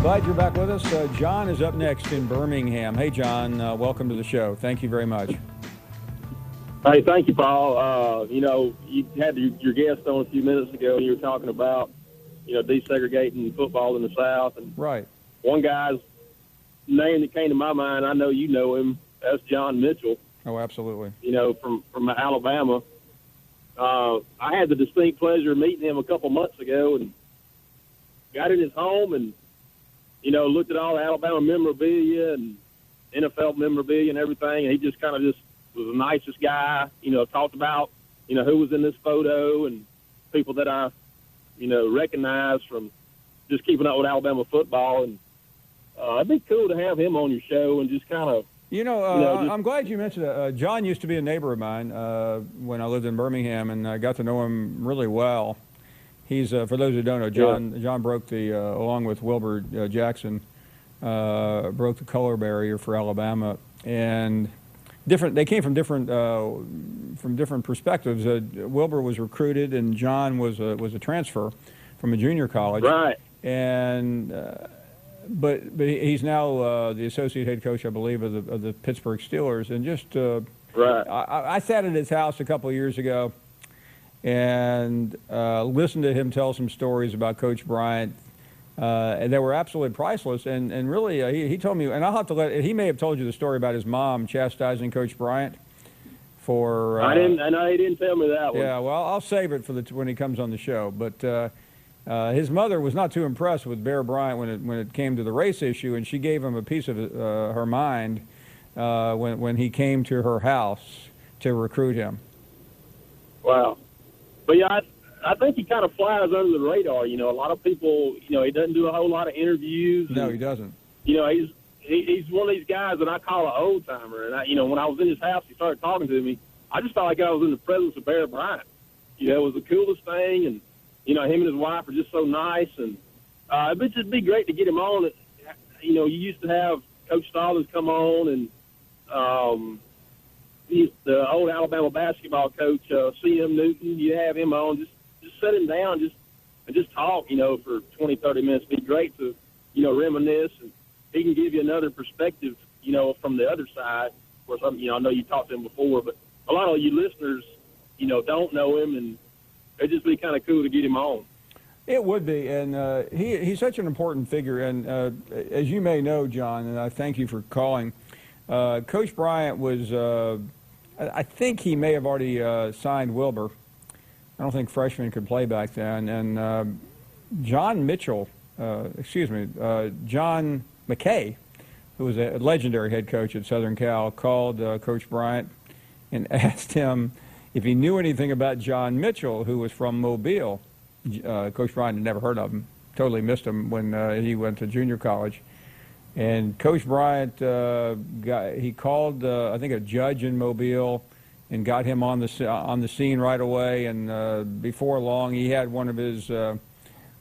Glad you're back with us. John is up next in Birmingham. Hey, John, welcome to the show. Thank you very much. Hey, thank you, Paul. You had your guest on a few minutes ago, and you were talking about, desegregating football in the South. And right. One guy's name that came to my mind, I know you know him, that's John Mitchell. Oh, absolutely. From Alabama. I had the distinct pleasure of meeting him a couple months ago and got in his home and, looked at all the Alabama memorabilia and NFL memorabilia and everything. And he just kind of was the nicest guy, talked about, who was in this photo and people that I, recognized from just keeping up with Alabama football. And it'd be cool to have him on your show and just kind of, I'm glad you mentioned that. John used to be a neighbor of mine when I lived in Birmingham, and I got to know him really well. He's, for those who don't know, John broke along with Wilbur Jackson, broke the color barrier for Alabama. And they came from different perspectives. Wilbur was recruited, and John was a transfer from a junior college. Right. And but he's now the associate head coach, I believe, of the Pittsburgh Steelers. And just right. I sat at his house a couple of years ago and listened to him tell some stories about Coach Bryant. And they were absolutely priceless. And really, he told me, and I'll have to he may have told you the story about his mom chastising Coach Bryant for. I know he didn't tell me that one. Yeah, well, I'll save it for when he comes on the show. But his mother was not too impressed with Bear Bryant when it came to the race issue, and she gave him a piece of her mind when he came to her house to recruit him. Wow. But yeah, I think he kind of flies under the radar. A lot of people, he doesn't do a whole lot of interviews. No, he doesn't. He's one of these guys that I call an old timer. And when I was in his house, he started talking to me. I just felt like I was in the presence of Bear Bryant. It was the coolest thing, and him and his wife are just so nice. And it'd just be great to get him on. You used to have Coach Stallings come on, and he's the old Alabama basketball coach, C.M. Newton. You have him on, just sit him down, just talk, for 20, 30 minutes. It'd be great to, reminisce, and he can give you another perspective, from the other side. Of course, I know you talked to him before, but a lot of you listeners, don't know him, and it'd just be kind of cool to get him on. It would be, and he's such an important figure. And as you may know, John, and I thank you for calling, Coach Bryant was, I think he may have already signed Wilbur. I don't think freshmen could play back then. And John Mitchell, John McKay, who was a legendary head coach at Southern Cal, called Coach Bryant and asked him if he knew anything about John Mitchell, who was from Mobile. Coach Bryant had never heard of him, totally missed him when he went to junior college. And Coach Bryant, he called, I think, a judge in Mobile and got him on the scene right away. And before long, he had one of his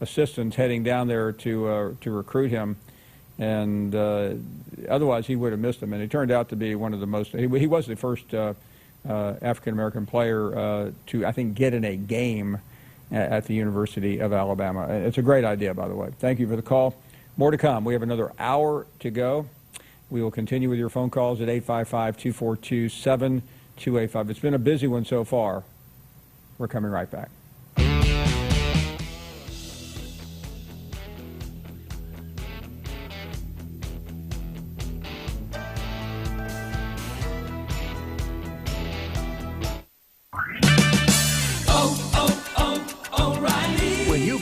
assistants heading down there to recruit him. And otherwise, he would have missed him. And it turned out to be one of the most. He was the first African-American player to, I think, get in a game at the University of Alabama. It's a great idea, by the way. Thank you for the call. More to come. We have another hour to go. We will continue with your phone calls at 855-242-7285. It's been a busy one so far. We're coming right back.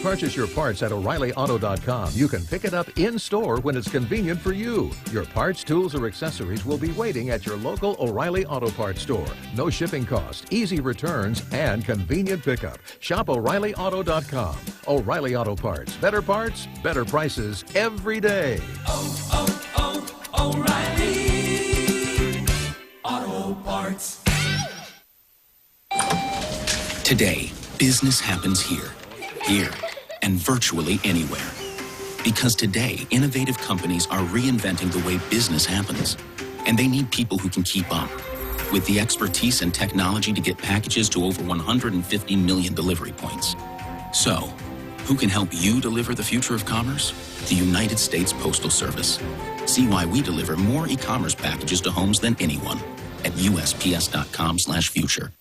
Purchase your parts at O'ReillyAuto.com. You can pick it up in-store when it's convenient for you. Your parts, tools, or accessories will be waiting at your local O'Reilly Auto Parts store. No shipping cost, easy returns, and convenient pickup. Shop O'ReillyAuto.com. O'Reilly Auto Parts. Better prices every day. O'Reilly Auto Parts. Today, business happens here, and virtually anywhere. Because today, innovative companies are reinventing the way business happens. And they need people who can keep up. With the expertise and technology to get packages to over 150 million delivery points. So, Who can help you deliver the future of commerce? The United States Postal Service. See why we deliver more e-commerce packages to homes than anyone at USPS.com/future.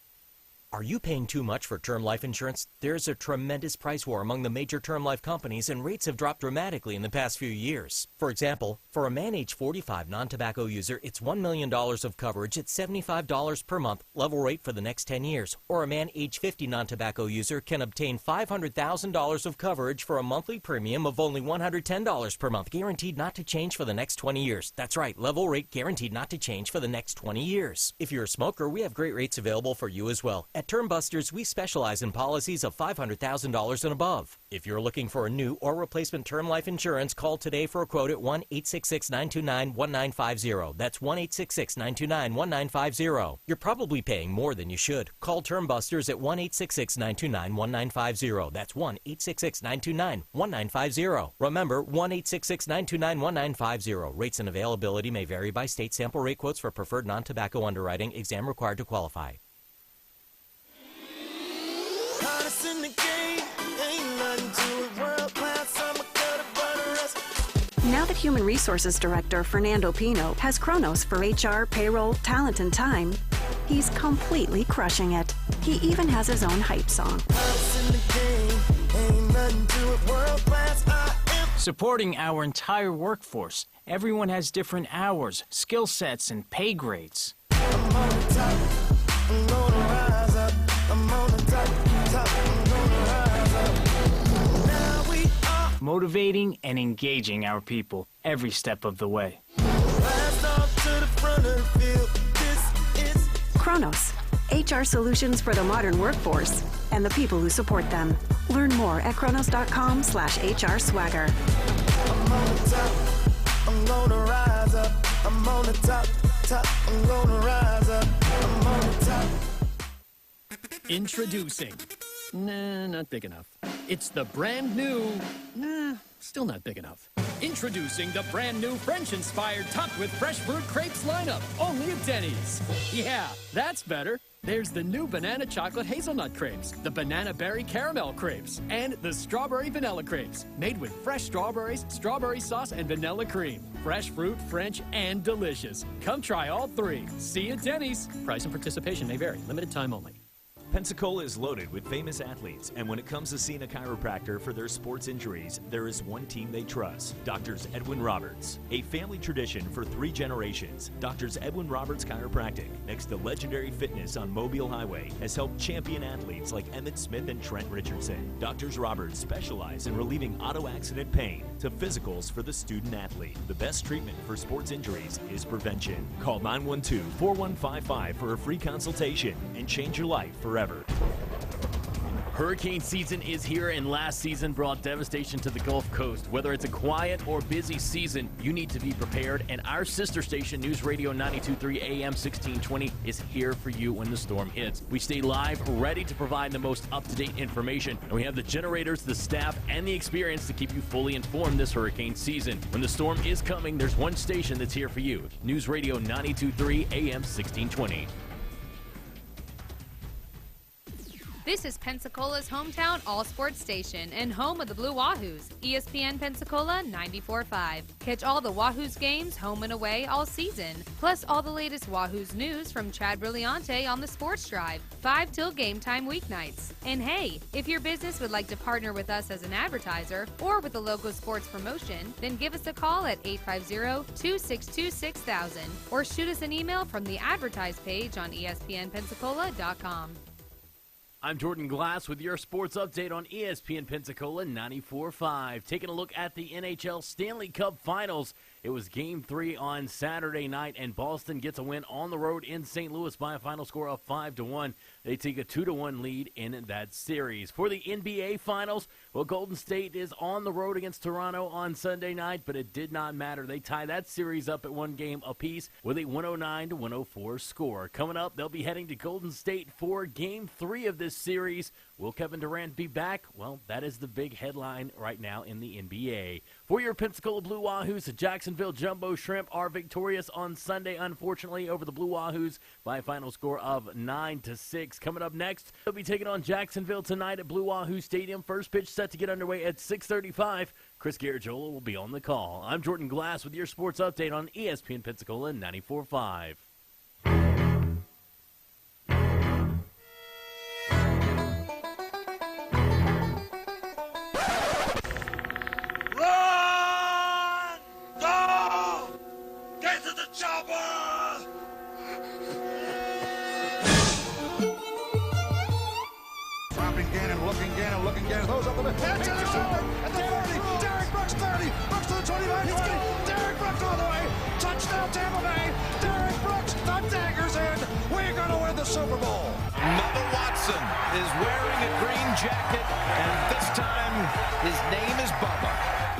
Are you paying too much for term life insurance? There's a tremendous price war among the major term life companies, and rates have dropped dramatically in the past few years. For example, for a man age 45 non-tobacco user, it's $1 million of coverage at $75 per month, level rate for the next 10 years. Or a man age 50 non-tobacco user can obtain $500,000 of coverage for a monthly premium of only $110 per month, guaranteed not to change for the next 20 years. That's right, level rate guaranteed not to change for the next 20 years. If you're a smoker, we have great rates available for you as well. At Term Busters, we specialize in policies of $500,000 and above. If you're looking for a new or replacement term life insurance, call today for a quote at 1-866-929-1950. That's 1-866-929-1950. You're probably paying more than you should. Call Term Busters at 1-866-929-1950. That's 1-866-929-1950. Remember, 1-866-929-1950. Rates and availability may vary by state. Sample rate quotes for preferred non-tobacco underwriting. Exam required to qualify. Now that Human Resources Director Fernando Pino has Kronos for HR, payroll, talent, and time, he's completely crushing it. He even has his own hype song. Supporting our entire workforce. Everyone has different hours, skill sets, and pay grades. I'm on the top. I'm gonna rise up. I'm on the top. I'm gonna rise up. Now we are Motivating and engaging our people every step of the way. blast off to the front of the field. This is Kronos, HR solutions for the modern workforce and the people who support them. Learn more at kronos.com/HR swagger. I'm on the top. I'm gonna rise up. I'm on the top. I'm gonna rise up. I'm on the top. Introducing. Nah, not big enough. It's the brand new. Nah, still not big enough. Introducing the brand new French-inspired topped with fresh fruit crepes lineup, only at Denny's. Yeah, that's better. There's the new banana chocolate hazelnut crepes, the banana berry caramel crepes, and the strawberry vanilla crepes, made with fresh strawberries, strawberry sauce, and vanilla cream. Fresh fruit, French, and delicious. Come try all three. See you at Denny's. Price and participation may vary. Limited time only. Pensacola is loaded with famous athletes, and when it comes to seeing a chiropractor for their sports injuries, there is one team they trust, Doctors Edwin Roberts. A family tradition for 3 generations, Doctors Edwin Roberts Chiropractic, next to Legendary Fitness on Mobile Highway, has helped champion athletes like Emmett Smith and Trent Richardson. Doctors Roberts specialize in relieving auto accident pain to physicals for the student athlete. The best treatment for sports injuries is prevention. Call 912-4155 for a free consultation and change your life forever. Hurricane season is here, and last season brought devastation to the Gulf Coast. Whether it's a quiet or busy season, you need to be prepared, and our sister station, News Radio 92.3 AM 1620, is here for you when the storm hits. We stay live, ready to provide the most up-to-date information, and we have the generators, the staff, and the experience to keep you fully informed this hurricane season. When the storm is coming, there's one station that's here for you, News Radio 92.3 AM 1620. This is Pensacola's hometown all-sports station and home of the Blue Wahoos, ESPN Pensacola 94.5. Catch all the Wahoos games home and away all season, plus all the latest Wahoos news from Chad Brilliante on the Sports Drive, 5 till game time weeknights. And hey, if your business would like to partner with us as an advertiser or with a local sports promotion, then give us a call at 850-262-6000 or shoot us an email from the advertise page on ESPNpensacola.com. I'm Jordan Glass with your sports update on ESPN Pensacola 94.5. Taking a look at the NHL Stanley Cup Finals. It was Game 3 on Saturday night, and Boston gets a win on the road in St. Louis by a final score of 5-1. They take a 2-1 lead in that series. For the NBA Finals, well, Golden State is on the road against Toronto on Sunday night, but it did not matter. They tie that series up at 1 game apiece with a 109-104 score. Coming up, they'll be heading to Golden State for Game 3 of this series. Will Kevin Durant be back? Well, that is the big headline right now in the NBA. For your Pensacola Blue Wahoos, the Jacksonville Jumbo Shrimp are victorious on Sunday, unfortunately, over the Blue Wahoos by a final score of 9-6. Coming up next, they'll be taking on Jacksonville tonight at Blue Wahoo Stadium. First pitch set to get underway at 6:35. Chris Garagiola will be on the call. I'm Jordan Glass with your sports update on ESPN Pensacola 94.5. Looking Gannon, throws up the middle. At the 40, Derek Brooks 30, Brooks to the 25, he's getting Derek Brooks all the way. Touchdown Tampa Bay, Derek Brooks, the dagger's in. We're going to win the Super Bowl. Mother Watson is wearing a green jacket, and this time his name is Bubba.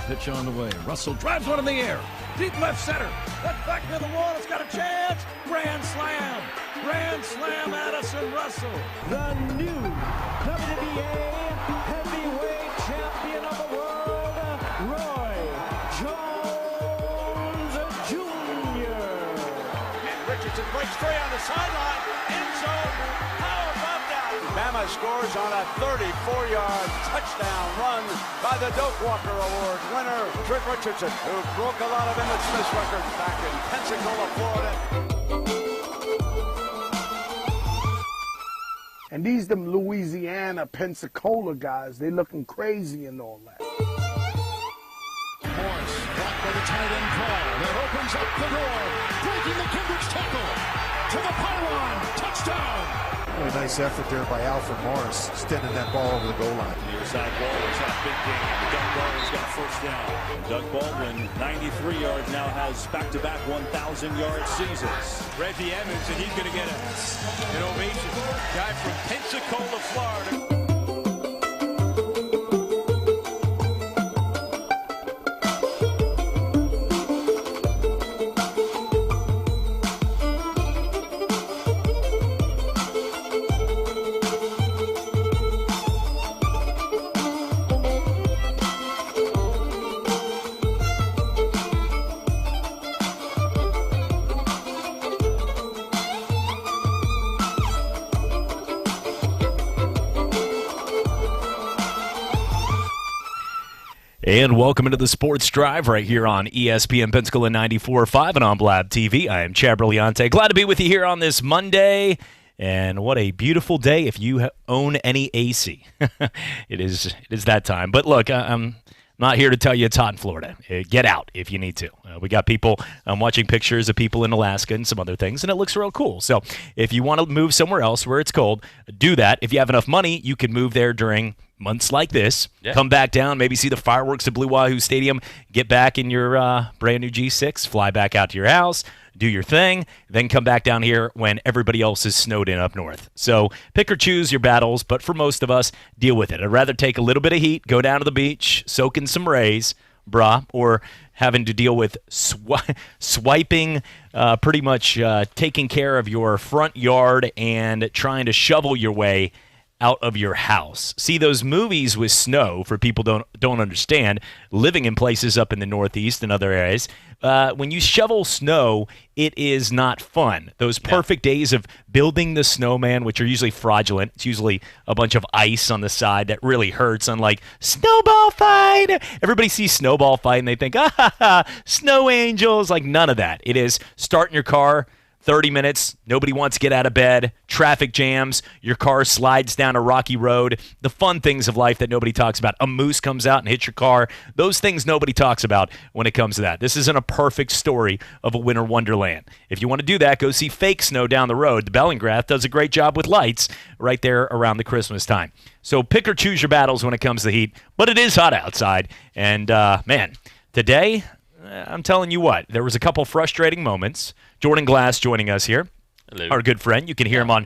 Pitch on the way. Russell drives one in the air. Deep left center. That's back near the wall. It's got a chance. Grand slam. Grand slam, Addison Russell. The new WBA heavyweight champion of the world, Roy Jones Jr. And Richardson breaks free on the sideline. End zone. How about that? Bama scores on a 34-yard touchdown run by the Doak Walker Award winner, Trent Richardson, who broke a lot of Emmett Smith's records back in Pensacola, Florida. And these them Louisiana, Pensacola guys, they looking crazy and all that. Morris, blocked by the tight end call. That opens up the door. Breaking the Cambridge tackle. To the pylon. Touchdown. Really nice effort there by Alfred Morris, extending that ball over the goal line. Near side ball is that big game. Doug Baldwin's got first down. And Doug Baldwin, 93 yards, now has back-to-back 1,000-yard seasons. Reggie Evans, and he's going to get an ovation. Guy from Pensacola, Florida. And welcome into the Sports Drive right here on ESPN Pensacola 94.5 and on Blab TV. I am Chad Brilliante. Glad to be with you here on this Monday. And what a beautiful day if you own any AC. It is that time. But look, I'm not here to tell you it's hot in Florida. Get out if you need to. We got people, I'm watching pictures of people in Alaska and some other things, and it looks real cool. So if you want to move somewhere else where it's cold, do that. If you have enough money, you can move there during months like this. Yeah. Come back down, maybe see the fireworks at Blue Wahoo Stadium, get back in your brand new G6, fly back out to your house, do your thing, then come back down here when everybody else is snowed in up north. So pick or choose your battles, but for most of us, deal with it. I'd rather take a little bit of heat, go down to the beach, soak in some rays, or having to deal with swiping, pretty much taking care of your front yard and trying to shovel your way out of your house. See, those movies with snow, for people don't understand, living in places up in the Northeast and other areas, when you shovel snow, it is not fun. Those perfect days of building the snowman, which are usually fraudulent, it's usually a bunch of ice on the side that really hurts, unlike snowball fight. Everybody sees snowball fight and they think, snow angels. Like, none of that. It is starting your car, 30 minutes, nobody wants to get out of bed, traffic jams, your car slides down a rocky road, the fun things of life that nobody talks about. A moose comes out and hits your car. Those things nobody talks about when it comes to that. This isn't a perfect story of a winter wonderland. If you want to do that, go see fake snow down the road. The Bellingrath does a great job with lights right there around the Christmas time. So pick or choose your battles when it comes to heat, but it is hot outside. And, man, today, I'm telling you what, there was a couple frustrating moments. Jordan Glass joining us here. Hello. Our good friend. You can hear him on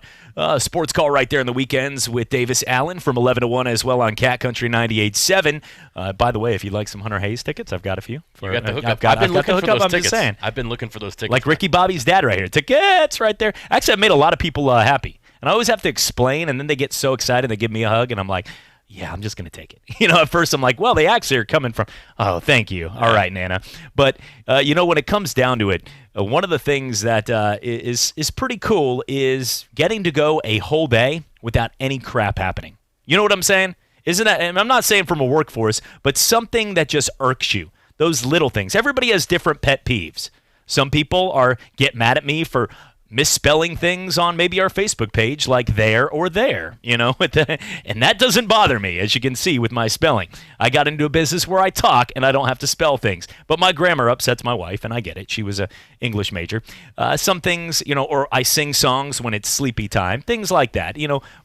Sports Call right there in the weekends with Davis Allen from 11 to 1 as well on Cat Country 98.7. By the way, if you'd like some Hunter Hayes tickets, I've got a few. You got the hookup. I've been looking for those tickets. I've been looking for those tickets. Like Ricky Bobby's dad right here. Tickets right there. Actually, I've made a lot of people happy. And I always have to explain, and then they get so excited they give me a hug, and I'm like, yeah, I'm just going to take it. At first I'm like, well, they actually are coming from, oh, thank you. All right, Nana. But, when it comes down to it, one of the things that is pretty cool is getting to go a whole day without any crap happening. You know what I'm saying? Isn't that, and I'm not saying from a workforce, but something that just irks you. Those little things. Everybody has different pet peeves. Some people get mad at me for misspelling things on maybe our Facebook page, like there or there, and that doesn't bother me, as you can see with my spelling. I got into a business where I talk and I don't have to spell things, but my grammar upsets my wife, and I get it. She was an English major. Some things, or I sing songs when it's sleepy time, things like that,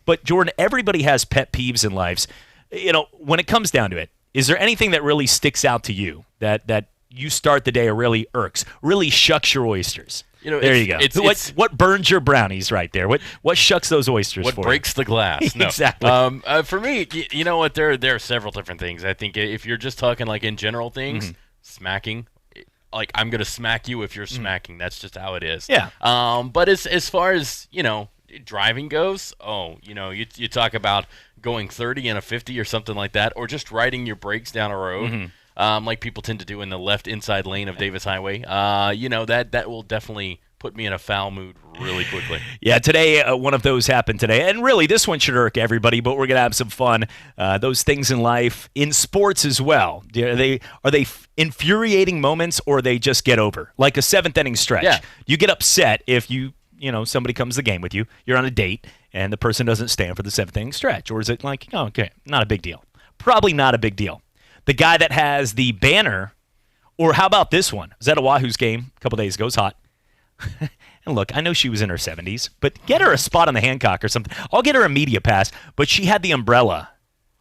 But Jordan, everybody has pet peeves in lives. When it comes down to it, is there anything that really sticks out to you that you start the day or really irks, really shucks your oysters? There you go. What burns your brownies right there? What shucks those oysters what for? What breaks the glass? No. Exactly. For me, you know what? There are several different things. I think if you're just talking like in general things, smacking, like I'm gonna smack you if you're smacking. That's just how it is. Yeah. But as far as driving goes, you talk about going 30 and a 50 or something like that, or just riding your brakes down a road. Like people tend to do in the left inside lane of Davis Highway. That will definitely put me in a foul mood really quickly. Yeah, today one of those happened today. And really, this one should irk everybody, but we're going to have some fun. Those things in life, in sports as well. Are they infuriating moments, or they just get over? Like a seventh inning stretch. Yeah. You get upset if somebody comes to the game with you, you're on a date, and the person doesn't stand for the seventh inning stretch. Or is it like, oh, okay, not a big deal? Probably not a big deal. The guy that has the banner, or how about this one? I was at a Wahoo's game a couple days ago. It was hot. And look, I know she was in her 70s, but get her a spot on the Hancock or something. I'll get her a media pass, but she had the umbrella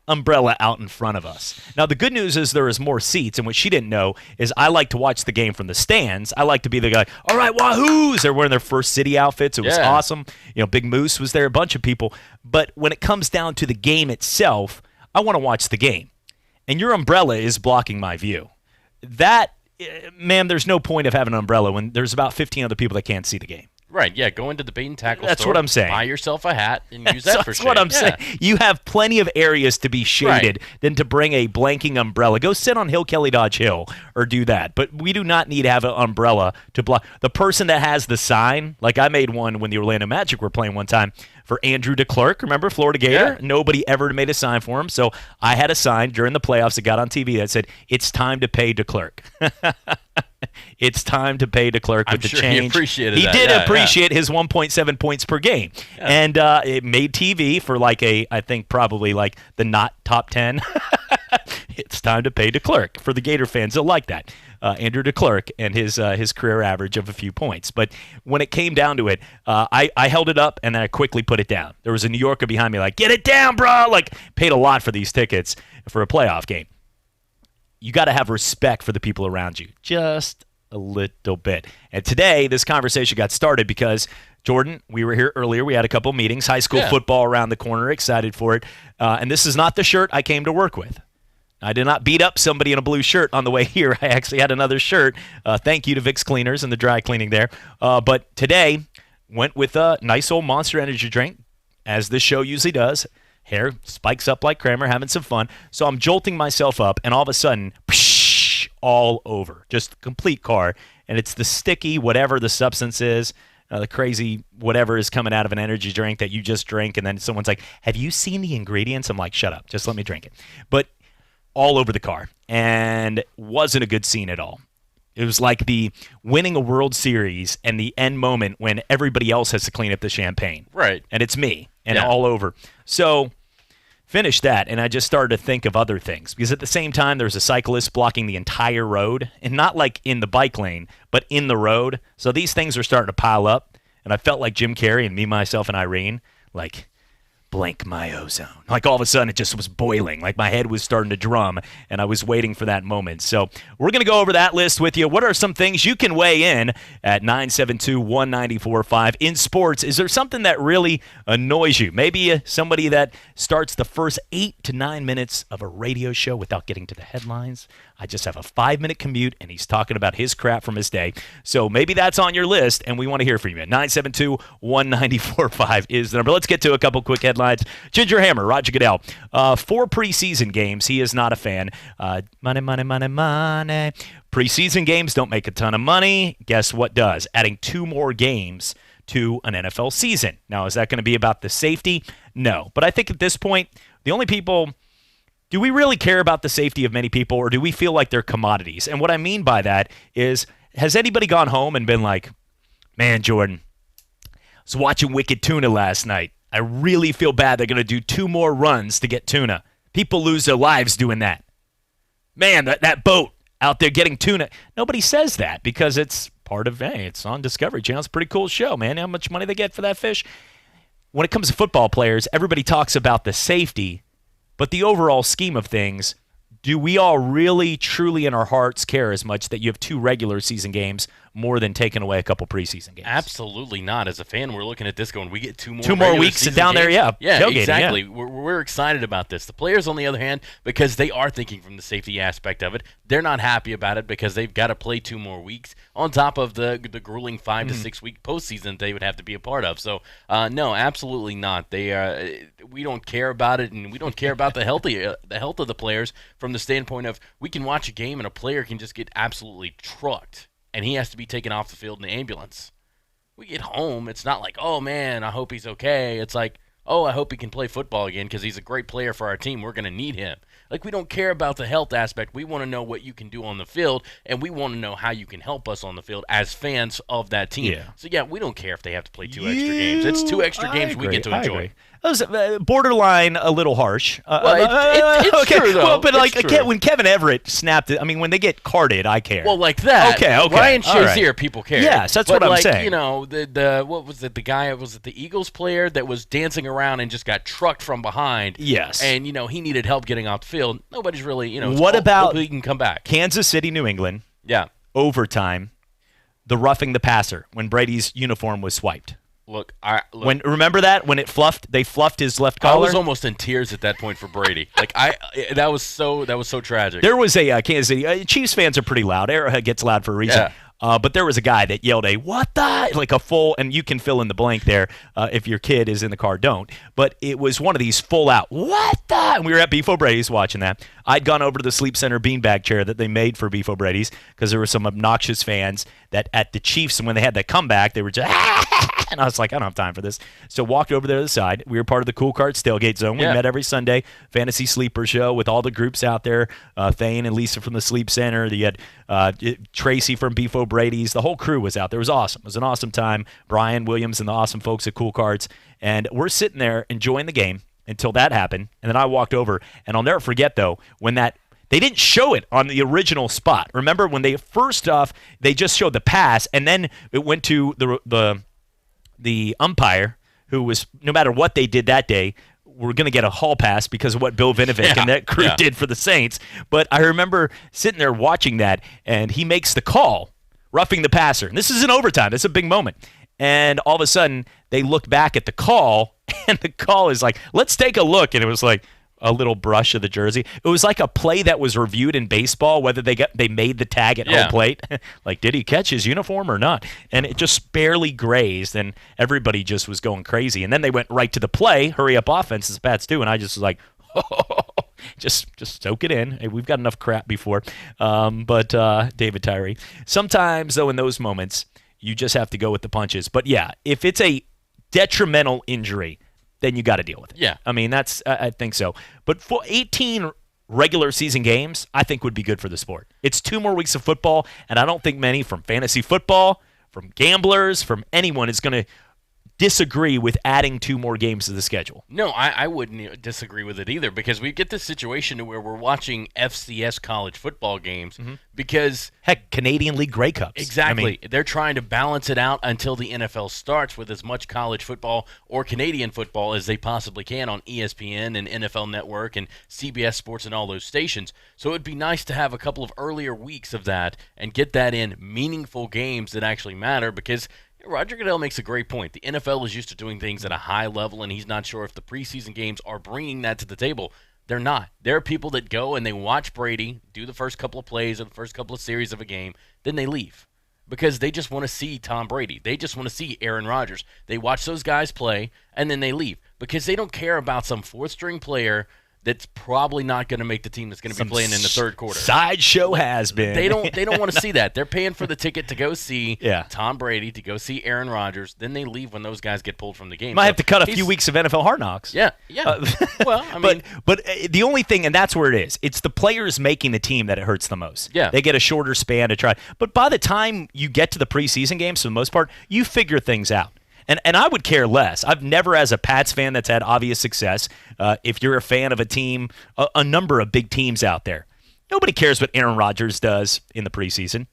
out in front of us. Now, the good news is there is more seats, and what she didn't know is I like to watch the game from the stands. I like to be the guy, all right, Wahoos! They're wearing their first city outfits. It was awesome. Big Moose was there, a bunch of people. But when it comes down to the game itself, I want to watch the game. And your umbrella is blocking my view. That, ma'am, there's no point of having an umbrella when there's about 15 other people that can't see the game. Right, yeah, go into the bait and tackle That's store, what I'm saying. Buy yourself a hat and use that for shade. That's what I'm saying. You have plenty of areas to be shaded than to bring a blanking umbrella. Go sit on Hill Kelly Dodge Hill or do that. But we do not need to have an umbrella to block. The person that has the sign, like I made one when the Orlando Magic were playing one time for Andrew DeClerc, remember, Florida Gator? Yeah. Nobody ever made a sign for him. So I had a sign during the playoffs that got on TV that said, it's time to pay DeClerc. It's time to pay DeClerc with the change. He appreciated that. He did appreciate his 1.7 points per game. Yeah. And it made TV for I think probably like the not top 10. It's time to pay DeClerc. For the Gator fans, they'll like that. Andrew DeClerc and his career average of a few points. But when it came down to it, I held it up and then I quickly put it down. There was a New Yorker behind me like, get it down, bro! Like, paid a lot for these tickets for a playoff game. You got to have respect for the people around you. Just a little bit. And today, this conversation got started because, Jordan, we were here earlier. We had a couple meetings. High school football around the corner. Excited for it. And this is not the shirt I came to work with. I did not beat up somebody in a blue shirt on the way here. I actually had another shirt. Thank you to Vic's Cleaners and the dry cleaning there. But today, went with a nice old Monster Energy drink, as this show usually does. Hair spikes up like Kramer, having some fun. So I'm jolting myself up, and all of a sudden, psh, all over. Just complete car. And it's the sticky, whatever the substance is, the crazy whatever is coming out of an energy drink that you just drink. And then someone's like, have you seen the ingredients? I'm like, shut up. Just let me drink it. But all over the car. And wasn't a good scene at all. It was like the winning a World Series and the end moment when everybody else has to clean up the champagne. Right. And it's me. And all over. So finished that, and I just started to think of other things. Because at the same time, there's a cyclist blocking the entire road. And not like in the bike lane, but in the road. So these things are starting to pile up. And I felt like Jim Carrey and Me, Myself, and Irene. Like, blank my ozone. Like all of a sudden it just was boiling. Like my head was starting to drum, and I was waiting for that moment. So we're going to go over that list with you. What are some things you can weigh in at 972-1945 in sports? Is there something that really annoys you? Maybe somebody that starts the first 8 to 9 minutes of a radio show without getting to the headlines. I just have a 5-minute commute, and he's talking about his crap from his day. So maybe that's on your list, and we want to hear from you. 972-1945 is the number. Let's get to a couple quick headlines. headlines. Ginger Hammer, Roger Goodell. 4 preseason games. He is not a fan. Money, money, money, money. Preseason games don't make a ton of money. Guess what does? Adding 2 more games to an NFL season. Now, is that going to be about the safety? No. But I think at this point, the only people... Do we really care about the safety of many people, or do we feel like they're commodities? And what I mean by that is, has anybody gone home and been like, man, Jordan, I was watching Wicked Tuna last night. I really feel bad they're going to do 2 more runs to get tuna. People lose their lives doing that. Man, that boat out there getting tuna. Nobody says that because it's part of, hey, it's on Discovery Channel. It's a pretty cool show, man. How much money they get for that fish? When it comes to football players, everybody talks about the safety. But the overall scheme of things, do we all really, truly in our hearts care as much that you have 2 regular season games more than taking away a couple preseason games? Absolutely not. As a fan, we're looking at this going, we get 2 more 2 more weeks down games. there, yeah. Yeah, exactly. Yeah. We're excited about this. The players, on the other hand, because they are thinking from the safety aspect of it, they're not happy about it because they've got to play 2 more weeks on top of the grueling 5 to 6 week postseason they would have to be a part of. So, no, absolutely not. We don't care about it, and we don't care about the health of the players from the standpoint of we can watch a game and a player can just get absolutely trucked, and he has to be taken off the field in the ambulance. We get home, it's not like, oh, man, I hope he's okay. It's like, oh, I hope he can play football again because he's a great player for our team. We're going to need him. Like, we don't care about the health aspect. We want to know what you can do on the field, and we want to know how you can help us on the field as fans of that team. Yeah. So, yeah, we don't care if they have to play 2 extra games. It's 2 extra games we get to enjoy. That was borderline a little harsh. It's okay. true, though. Well, but It's true. when Kevin Everett snapped it, I mean, when they get carded, I care. Well, like that. Okay. Ryan All right. Shazier, people care. Yes, that's but what I'm like, saying. You know, the what was it? The guy, was it the Eagles player that was dancing around and just got trucked from behind? Yes. And, you know, he needed help getting off the field. Nobody's really, you know. What about hopefully he can come back? Kansas City, New England? Yeah. Overtime, the roughing the passer when Brady's uniform was swiped. Look, remember that when they fluffed his left collar? I was almost in tears at that point for Brady. Like that was so tragic. There was a Kansas City Chiefs fans are pretty loud. Arrowhead gets loud for a reason. Yeah. But there was a guy that yelled what the, like a full, and you can fill in the blank there if your kid is in the car, don't. But it was one of these full out, what the, and we were at Beef O'Brady's watching that. I'd gone over to the Sleep Center beanbag chair that they made for Beef O'Brady's because there were some obnoxious fans that at the Chiefs, and when they had that comeback, they were just, and I was like, I don't have time for this. So walked over there to the side. We were part of the Cool Carts Tailgate Zone. We met every Sunday, fantasy sleeper show with all the groups out there, Thane and Lisa from the Sleep Center. You had Tracy from Beef O'Brady's. The whole crew was out there. It was awesome. It was an awesome time. Brian Williams and the awesome folks at Cool Carts. And we're sitting there enjoying the game until that happened. And then I walked over. And I'll never forget, though, when they didn't show it on the original spot. Remember when they first off, they just showed the pass, and then it went to the umpire, who was, no matter what they did that day, we're going to get a hall pass because of what Bill Vinovic and that crew did for the Saints. But I remember sitting there watching that, and he makes the call, roughing the passer. And this is in overtime. This is a big moment. And all of a sudden, they look back at the call, and the call is like, let's take a look. And it was like a little brush of the jersey. It was like a play that was reviewed in baseball, whether they made the tag at home plate. Like, did he catch his uniform or not? And it just barely grazed, and everybody just was going crazy. And then they went right to the play, hurry up offense, as Pats do, and I just was like, just soak it in. Hey, we've got enough crap before. But David Tyree. Sometimes, though, in those moments, you just have to go with the punches. But, yeah, if it's a detrimental injury, then you got to deal with it. Yeah. I mean, I think so. But for 18 regular season games, I think would be good for the sport. It's 2 more weeks of football, and I don't think many from fantasy football, from gamblers, from anyone is going to disagree with adding 2 more games to the schedule. No, I wouldn't disagree with it either, because we get this situation to where we're watching FCS college football games because... Heck, Canadian League Grey Cups. Exactly. I mean, they're trying to balance it out until the NFL starts with as much college football or Canadian football as they possibly can on ESPN and NFL Network and CBS Sports and all those stations. So it would be nice to have a couple of earlier weeks of that and get that in meaningful games that actually matter, because Roger Goodell makes a great point. The NFL is used to doing things at a high level, and he's not sure if the preseason games are bringing that to the table. They're not. There are people that go and they watch Brady do the first couple of plays or the first couple of series of a game, then they leave because they just want to see Tom Brady. They just want to see Aaron Rodgers. They watch those guys play, and then they leave. because they don't care about some fourth-string player that's probably not going to make the team that's going to be playing in the third quarter. Sideshow has been. They don't want to see that. They're paying for the ticket to go see Tom Brady, to go see Aaron Rodgers. Then they leave when those guys get pulled from the game. Might have to cut a few weeks of NFL Hard Knocks. Yeah. Well, I mean, but the only thing, and that's where it is. It's the players making the team that it hurts the most. Yeah. They get a shorter span to try. But by the time you get to the preseason games, for the most part, you figure things out. And I would care less. I've never, as a Pats fan that's had obvious success, if you're a fan of a team, a number of big teams out there, nobody cares what Aaron Rodgers does in the preseason.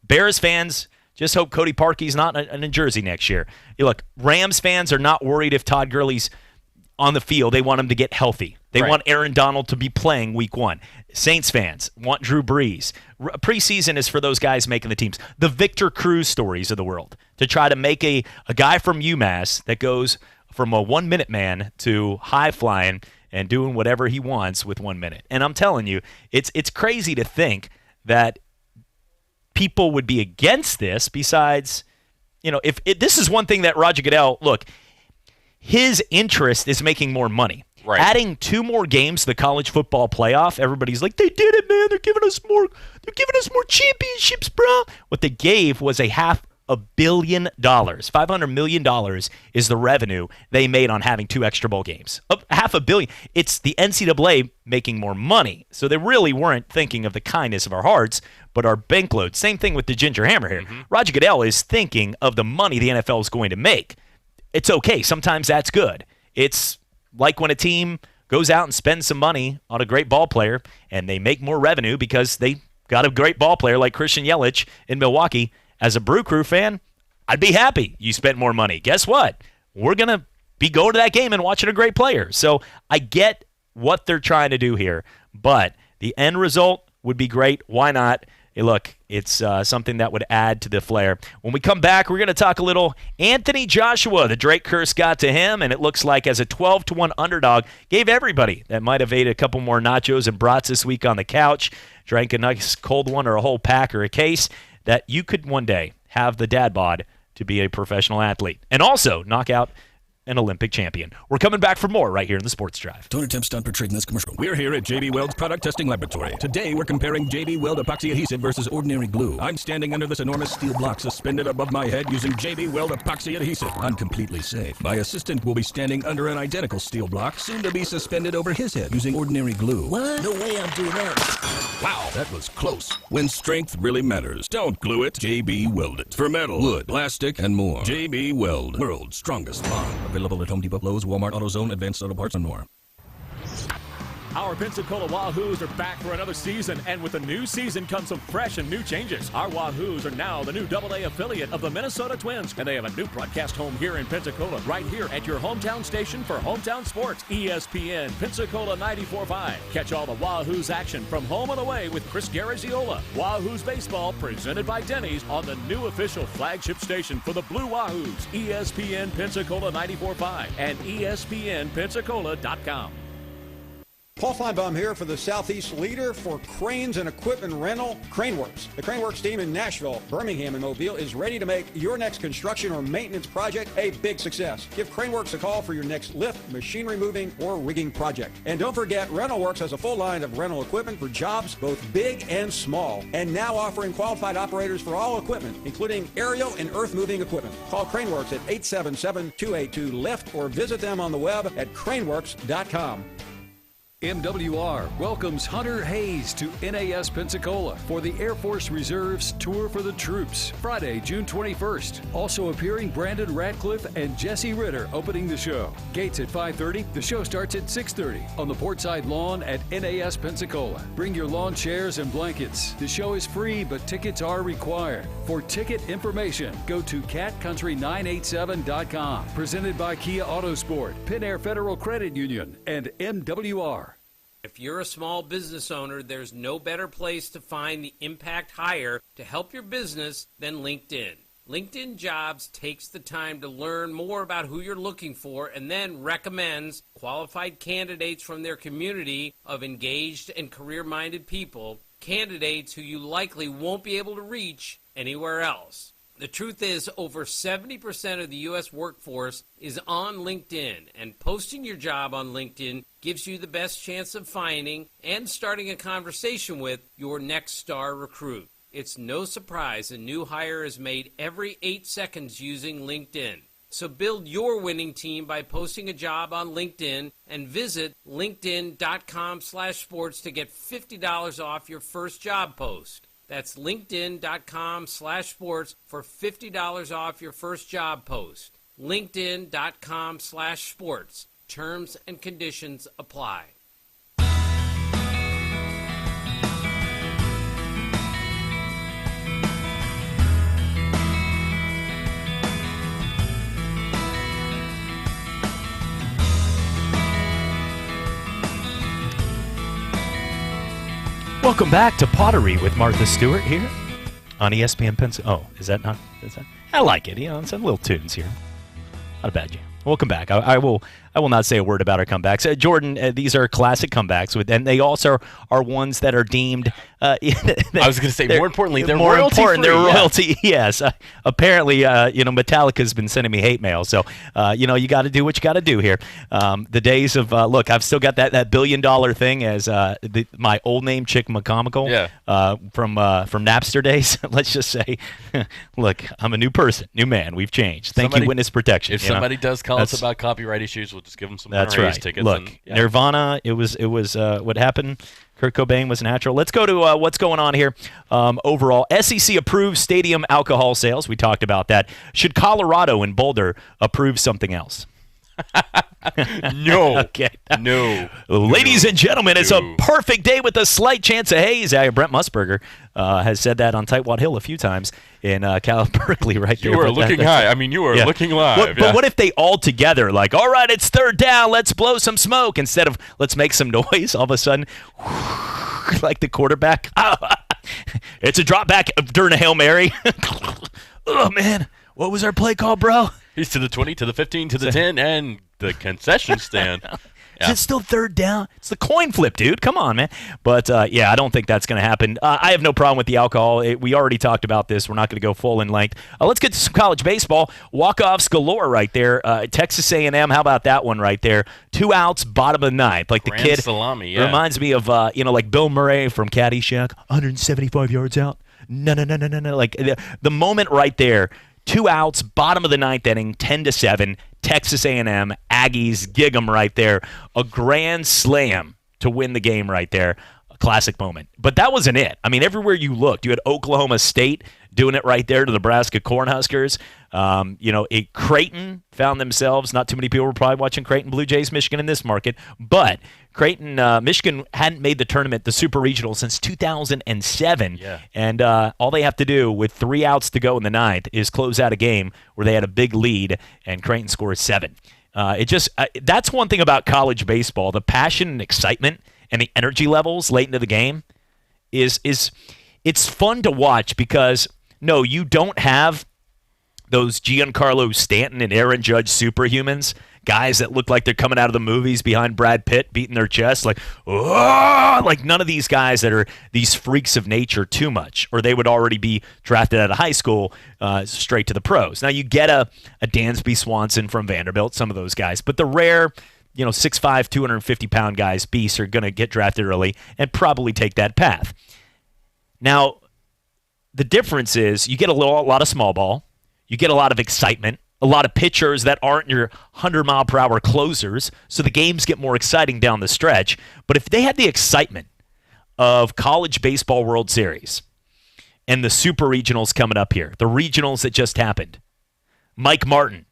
Bears fans just hope Cody Parkey's not in Jersey next year. Look, Rams fans are not worried if Todd Gurley's on the field. They want him to get healthy. They want Aaron Donald to be playing week 1. Saints fans want Drew Brees. Preseason is for those guys making the teams. The Victor Cruz stories of the world, to try to make a guy from UMass that goes from a 1-minute man to high-flying and doing whatever he wants with 1 minute. And I'm telling you, it's crazy to think that people would be against this besides, if this is one thing that Roger Goodell, look, his interest is making more money. Right. Adding 2 more games to the college football playoff, everybody's like, they did it, man. They're giving us more championships, bro. What they gave was $500 million. $500 million is the revenue they made on having 2 extra bowl games. $500 million. It's the NCAA making more money. So they really weren't thinking of the kindness of our hearts, but our bankload. Same thing with the Ginger Hammer here. Mm-hmm. Roger Goodell is thinking of the money the NFL is going to make. It's okay. Sometimes that's good. It's like when a team goes out and spends some money on a great ball player and they make more revenue because they got a great ball player like Christian Yelich in Milwaukee. As a Brew Crew fan, I'd be happy you spent more money. Guess what? We're going to be going to that game and watching a great player. So I get what they're trying to do here, but the end result would be great. Why not? Hey, look, it's something that would add to the flair. When we come back, we're going to talk a little Anthony Joshua. The Drake curse got to him, and it looks like as a 12-1 underdog, gave everybody that might have ate a couple more nachos and brats this week on the couch, drank a nice cold one or a whole pack or a case, that you could one day have the dad bod to be a professional athlete and also knock out an Olympic champion. We're coming back for more right here in the Sports Drive. Don't attempt stunt portrayed in this commercial. We're here at JB Weld's Product Testing Laboratory. Today, we're comparing JB Weld epoxy adhesive versus ordinary glue. I'm standing under this enormous steel block suspended above my head using JB Weld epoxy adhesive. I'm completely safe. My assistant will be standing under an identical steel block, soon to be suspended over his head using ordinary glue. What? No way I'm doing that. Wow, that was close. When strength really matters, don't glue it. JB Weld it. For metal, wood, plastic, and more. JB Weld, world's strongest bond. Available at Home Depot, Lowe's, Walmart, AutoZone, Advanced Auto Parts, and more. Our Pensacola Wahoos are back for another season, and with the new season comes some fresh and new changes. Our Wahoos are now the new AA affiliate of the Minnesota Twins, and they have a new broadcast home here in Pensacola, right here at your hometown station for hometown sports, ESPN Pensacola 945. Catch all the Wahoos action from home and away with Chris Garagiola. Wahoos baseball presented by Denny's on the new official flagship station for the Blue Wahoos, ESPN Pensacola 945 and ESPNpensacola.com. Paul Feinbaum here for the Southeast leader for cranes and equipment rental, Craneworks. The Craneworks team in Nashville, Birmingham, and Mobile is ready to make your next construction or maintenance project a big success. Give Craneworks a call for your next lift, machinery moving, or rigging project. And don't forget, RentalWorks has a full line of rental equipment for jobs both big and small, and now offering qualified operators for all equipment, including aerial and earth-moving equipment. Call Craneworks at 877-282-LIFT or visit them on the web at craneworks.com. MWR welcomes Hunter Hayes to NAS Pensacola for the Air Force Reserve's Tour for the Troops, Friday, June 21st. Also appearing Brandon Ratcliffe and Jesse Ritter opening the show. Gates at 5:30. The show starts at 6:30 on the Portside Lawn at NAS Pensacola. Bring your lawn chairs and blankets. The show is free, but tickets are required. For ticket information, go to catcountry987.com. Presented by Kia Autosport, Pin Air Federal Credit Union, and MWR. If you're a small business owner, there's no better place to find the impact hire to help your business than LinkedIn. LinkedIn Jobs takes the time to learn more about who you're looking for and then recommends qualified candidates from their community of engaged and career-minded people, candidates who you likely won't be able to reach anywhere else. The truth is, over 70% of the U.S. workforce is on LinkedIn, and posting your job on LinkedIn gives you the best chance of finding and starting a conversation with your next star recruit. It's no surprise a new hire is made every 8 seconds using LinkedIn. So build your winning team by posting a job on LinkedIn and visit linkedin.com/sports to get $50 off your first job post. That's linkedin.com/sports for $50 off your first job post. linkedin.com/sports. Terms and conditions apply. Welcome back to Pottery with Martha Stewart here on ESPN Pensacola. Oh, is that? I like it. You know, some little tunes here. Not a bad jam. Welcome back. I will not say a word about our comebacks. Jordan, these are classic comebacks, and they also are ones that are deemed. I was going to say, more importantly, they're more royalty important. free. They're royalty. Yes. Apparently, Metallica's been sending me hate mail, so you got to do what you got to do here. The days of look, I've still got that $1 billion thing as my old name Chick McComical. Yeah. From Napster days. Let's just say, look, I'm a new person, new man. We've changed. Thank you, witness protection. If somebody does call us about copyright issues, we'll just give them some That's raise right. tickets. Look, Nirvana, it was what happened. Kurt Cobain was natural. Let's go to what's going on here. Overall, SEC approves stadium alcohol sales. We talked about that. Should Colorado and Boulder approve something else? No. Okay. No. Ladies and gentlemen, it's a perfect day with a slight chance of haze. Brent Musburger has said that on Tightwad Hill a few times in Berkeley right there. You are looking high. I mean, you are looking live. But what if they all together, like, all right, it's third down, let's blow some smoke, instead of let's make some noise, all of a sudden, like the quarterback. It's a drop back during a Hail Mary. Oh, man. What was our play call, bro? He's to the 20, to the 15, to the 10, and the concession stand. Is it still third down? It's the coin flip, dude. Come on, man. But, I don't think that's going to happen. I have no problem with the alcohol. We already talked about this. We're not going to go full in length. Let's get to some college baseball. Walk-offs galore right there. Texas A&M, how about that one right there? 2 outs, bottom of the ninth. Like Grand the kid. salami, yeah. Reminds me of, like Bill Murray from Caddyshack. 175 yards out. No. Like the moment right there. 2 outs, bottom of the ninth inning, 10-7. Texas A&M, Aggies, gig 'em right there. A grand slam to win the game right there. A classic moment. But that wasn't it. I mean, everywhere you looked, you had Oklahoma State doing it right there to the Nebraska Cornhuskers. Creighton found themselves, not too many people were probably watching Creighton Blue Jays, Michigan in this market, but Creighton, Michigan hadn't made the tournament, the Super Regional, since 2007. Yeah. And all they have to do with 3 outs to go in the ninth is close out a game where they had a big lead, and Creighton scores 7. That's one thing about college baseball. The passion and excitement and the energy levels late into the game is it's fun to watch because, no, you don't have those Giancarlo Stanton and Aaron Judge superhumans, guys that look like they're coming out of the movies behind Brad Pitt, beating their chest like, oh, like none of these guys that are these freaks of nature too much, or they would already be drafted out of high school straight to the pros. Now you get a Dansby Swanson from Vanderbilt, some of those guys, but the rare 6'5", 250-pound guys, beasts, are going to get drafted early and probably take that path. Now, the difference is you get a lot of small ball. You get a lot of excitement, a lot of pitchers that aren't your 100-mile-per-hour closers, so the games get more exciting down the stretch. But if they had the excitement of College Baseball World Series and the Super Regionals coming up here, the regionals that just happened, Mike Martin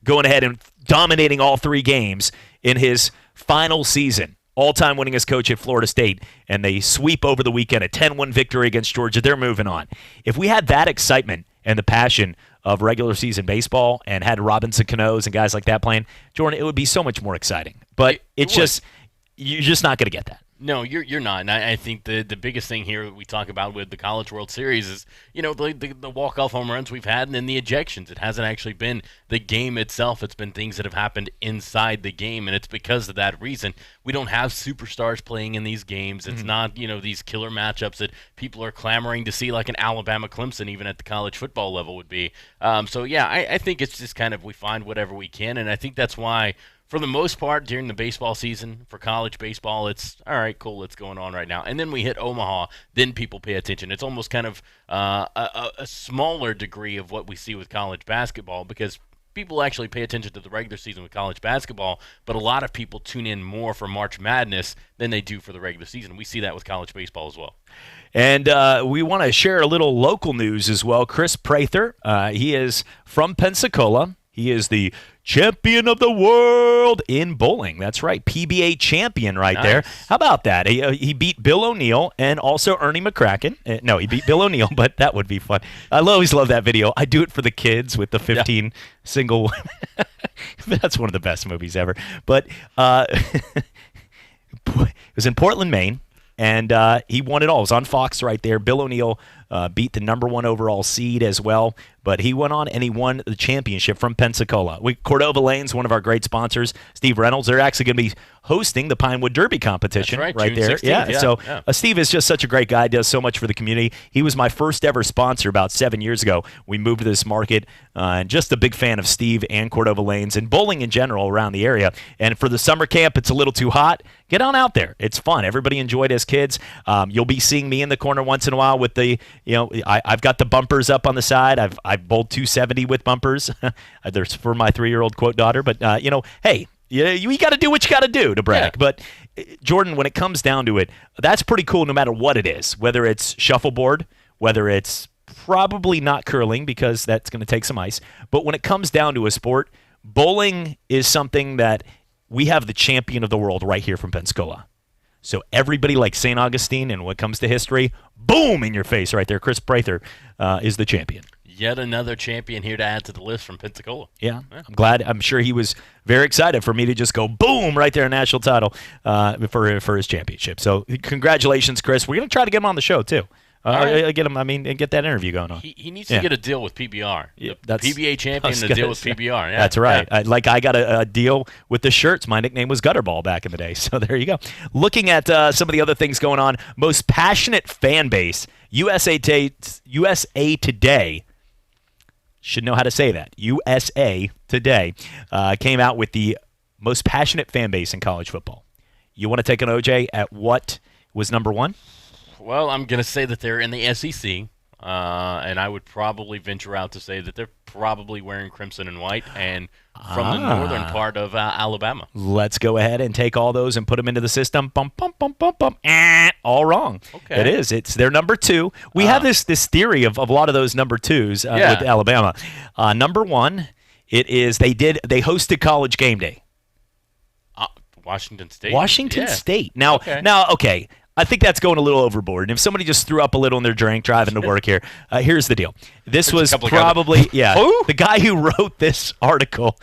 going ahead and dominating all 3 games in his final season, all-time winningest coach at Florida State, and they sweep over the weekend, a 10-1 victory against Georgia. They're moving on. If we had that excitement and the passion of regular season baseball and had Robinson Canoes and guys like that playing, Jordan, it would be so much more exciting. But you're just not going to get that. No, you're not. And I think the biggest thing here that we talk about with the College World Series is, the walk-off home runs we've had and then the ejections. It hasn't actually been the game itself. It's been things that have happened inside the game, and it's because of that reason. We don't have superstars playing in these games. It's not, these killer matchups that people are clamoring to see, like an Alabama-Clemson, even at the college football level would be. I think it's just kind of we find whatever we can, and I think that's why for the most part, during the baseball season, for college baseball, it's, all right, cool, what's going on right now. And then we hit Omaha, then people pay attention. It's almost kind of a smaller degree of what we see with college basketball because people actually pay attention to the regular season with college basketball, but a lot of people tune in more for March Madness than they do for the regular season. We see that with college baseball as well. And we want to share a little local news as well. Chris Prather, he is from Pensacola. He is the champion of the world in bowling. That's right, PBA champion right there. How about that? He beat Bill O'Neill and also Ernie McCracken. No, he beat Bill O'Neill, but that would be fun. I always love that video. I do it for the kids with the 15 single women. That's one of the best movies ever. But it was in Portland, Maine. And he won it all. It was on Fox right there. Bill O'Neill beat the #1 overall seed as well. But he went on and he won the championship from Pensacola. Cordova Lane's one of our great sponsors, Steve Reynolds. They're actually going to be hosting the Pinewood Derby competition. That's right June there. 16th, So Steve is just such a great guy, does so much for the community. He was my first ever sponsor about 7 years ago. We moved to this market, and just a big fan of Steve and Cordova Lane's and bowling in general around the area. And for the summer camp, it's a little too hot. Get on out there. It's fun. Everybody enjoyed as kids. You'll be seeing me in the corner once in a while with the, I've got the bumpers up on the side. I've bowled 270 with bumpers. There's for my 3-year-old quote daughter. But, hey, you got to do what you got to do to brag. Yeah. But, Jordan, when it comes down to it, that's pretty cool no matter what it is, whether it's shuffleboard, whether it's probably not curling because that's going to take some ice. But when it comes down to a sport, bowling is something that we have the champion of the world right here from Pensacola. So everybody like St. Augustine, and when it comes to history, boom, in your face right there. Chris Prather is the champion. Yet another champion here to add to the list from Pensacola. Yeah, I'm glad. I'm sure he was very excited for me to just go boom right there, a national title for his championship. So congratulations, Chris. We're going to try to get him on the show, too. Get him. And get that interview going on. He needs to get a deal with PBR. Yeah, that's PBA champion and a deal with PBR. Yeah, that's right. Yeah. I got a deal with the shirts. My nickname was Gutterball back in the day. So there you go. Looking at some of the other things going on, most passionate fan base. USA Today should know how to say that. USA Today came out with the most passionate fan base in college football. You want to take an OJ at what was #1? Well, I'm going to say that they're in the SEC, and I would probably venture out to say that they're probably wearing crimson and white and from the northern part of Alabama. Let's go ahead and take all those and put them into the system. Bum, bum, bum, bum, bum. All wrong. Okay. It is. It's their #2. We have this theory of a lot of those #2s with Alabama. #1, it is they hosted College Game Day. Washington State. Washington State. Now, okay. I think that's going a little overboard. And if somebody just threw up a little in their drink driving to work here, here's the deal. This was probably, the guy who wrote this article,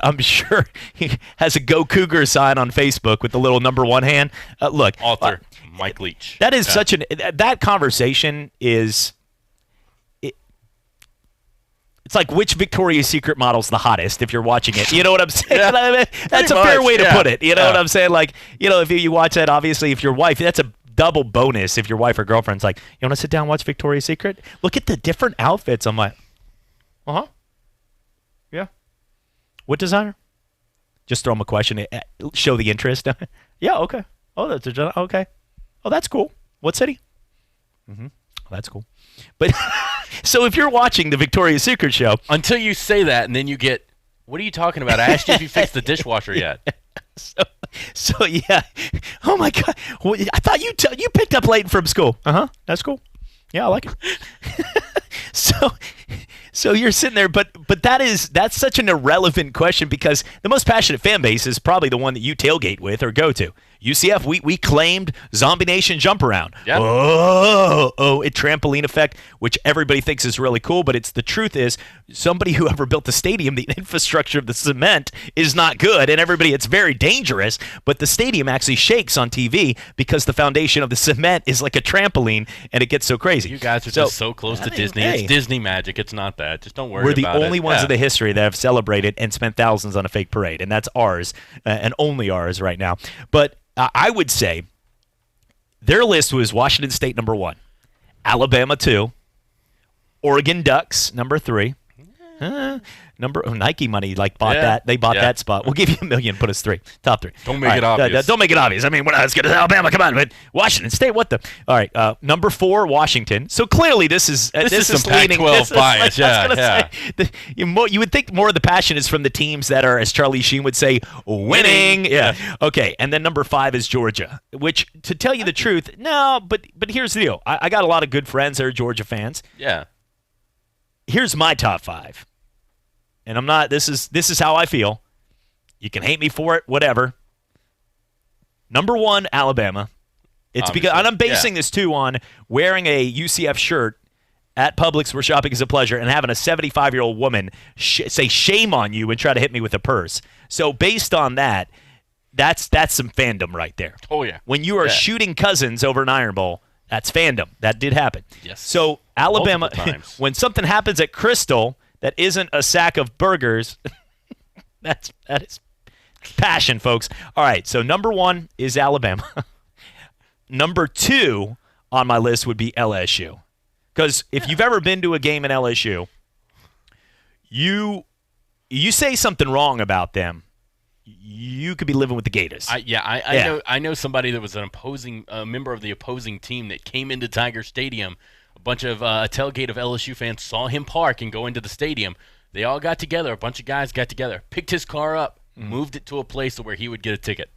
I'm sure he has a Go Cougar sign on Facebook with the little #1 hand. Look. Author, Mike Leach. That is that conversation is, it's like which Victoria's Secret model's the hottest if you're watching it. You know what I'm saying? That's a fair way to put it. You know what I'm saying? Like, if you watch that, obviously, if your wife, that's a double bonus if your wife or girlfriend's like, you want to sit down and watch Victoria's Secret? Look at the different outfits. I'm like, yeah. What designer? Just throw them a question. Show the interest. Yeah, okay. Oh, okay. Oh, that's cool. What city? Mm-hmm. That's cool. But so if you're watching the Victoria's Secret show, until you say that, and then you get, what are you talking about? I asked you if you fixed the dishwasher yet. So yeah. Oh my God. Well, I thought you picked up late from school. That's cool. Yeah, I like it. So you're sitting there, but that's such an irrelevant question because the most passionate fan base is probably the one that you tailgate with or go to. UCF, we claimed Zombie Nation jump around. Yep. It trampoline effect, which everybody thinks is really cool, but the truth is somebody who ever built the stadium, the infrastructure of the cement is not good, and it's very dangerous, but the stadium actually shakes on TV because the foundation of the cement is like a trampoline, and it gets so crazy. You guys are just so close to Disney. Hey. It's Disney magic. It's not that. Just don't worry We're about it. the only ones in the history that have celebrated and spent thousands on a fake parade, and that's ours, and only ours right now. But I would say their list was Washington State number 1, Alabama 2, Oregon Ducks number 3. Nike money bought that. They bought that spot. We'll give you $1 million. Put us 3. Top 3. Don't make it obvious. Don't make it obvious. I mean, we're not as good as Alabama. Come on, but Washington State. What the? All right. Number 4, Washington. So clearly, this is some leaning. Pac-12 bias. You would think more of the passion is from the teams that are, as Charlie Sheen would say, winning. Yeah. Okay. And then number 5 is Georgia. Which, to tell you the truth, no. But here's the deal. I got a lot of good friends that are Georgia fans. Yeah. Here's my top 5. And I'm not. This is how I feel. You can hate me for it, whatever. Number 1, Alabama. It's because, and I'm basing this too on wearing a UCF shirt at Publix where shopping is a pleasure and having a 75-year-old woman say shame on you and try to hit me with a purse. So based on that, that's some fandom right there. Oh yeah. When you are shooting cousins over an Iron Bowl, that's fandom. That did happen. Yes. So Alabama, when something happens at Crystal that isn't a sack of burgers, that is passion, folks. All right, so number 1 is Alabama. Number 2 on my list would be LSU. Because if you've ever been to a game in LSU, you say something wrong about them, you could be living with the Gators. I know somebody that was a member of the opposing team that came into Tiger Stadium. A bunch of a tailgate of LSU fans saw him park and go into the stadium. They all got together. A bunch of guys got together, picked his car up, moved it to a place where he would get a ticket.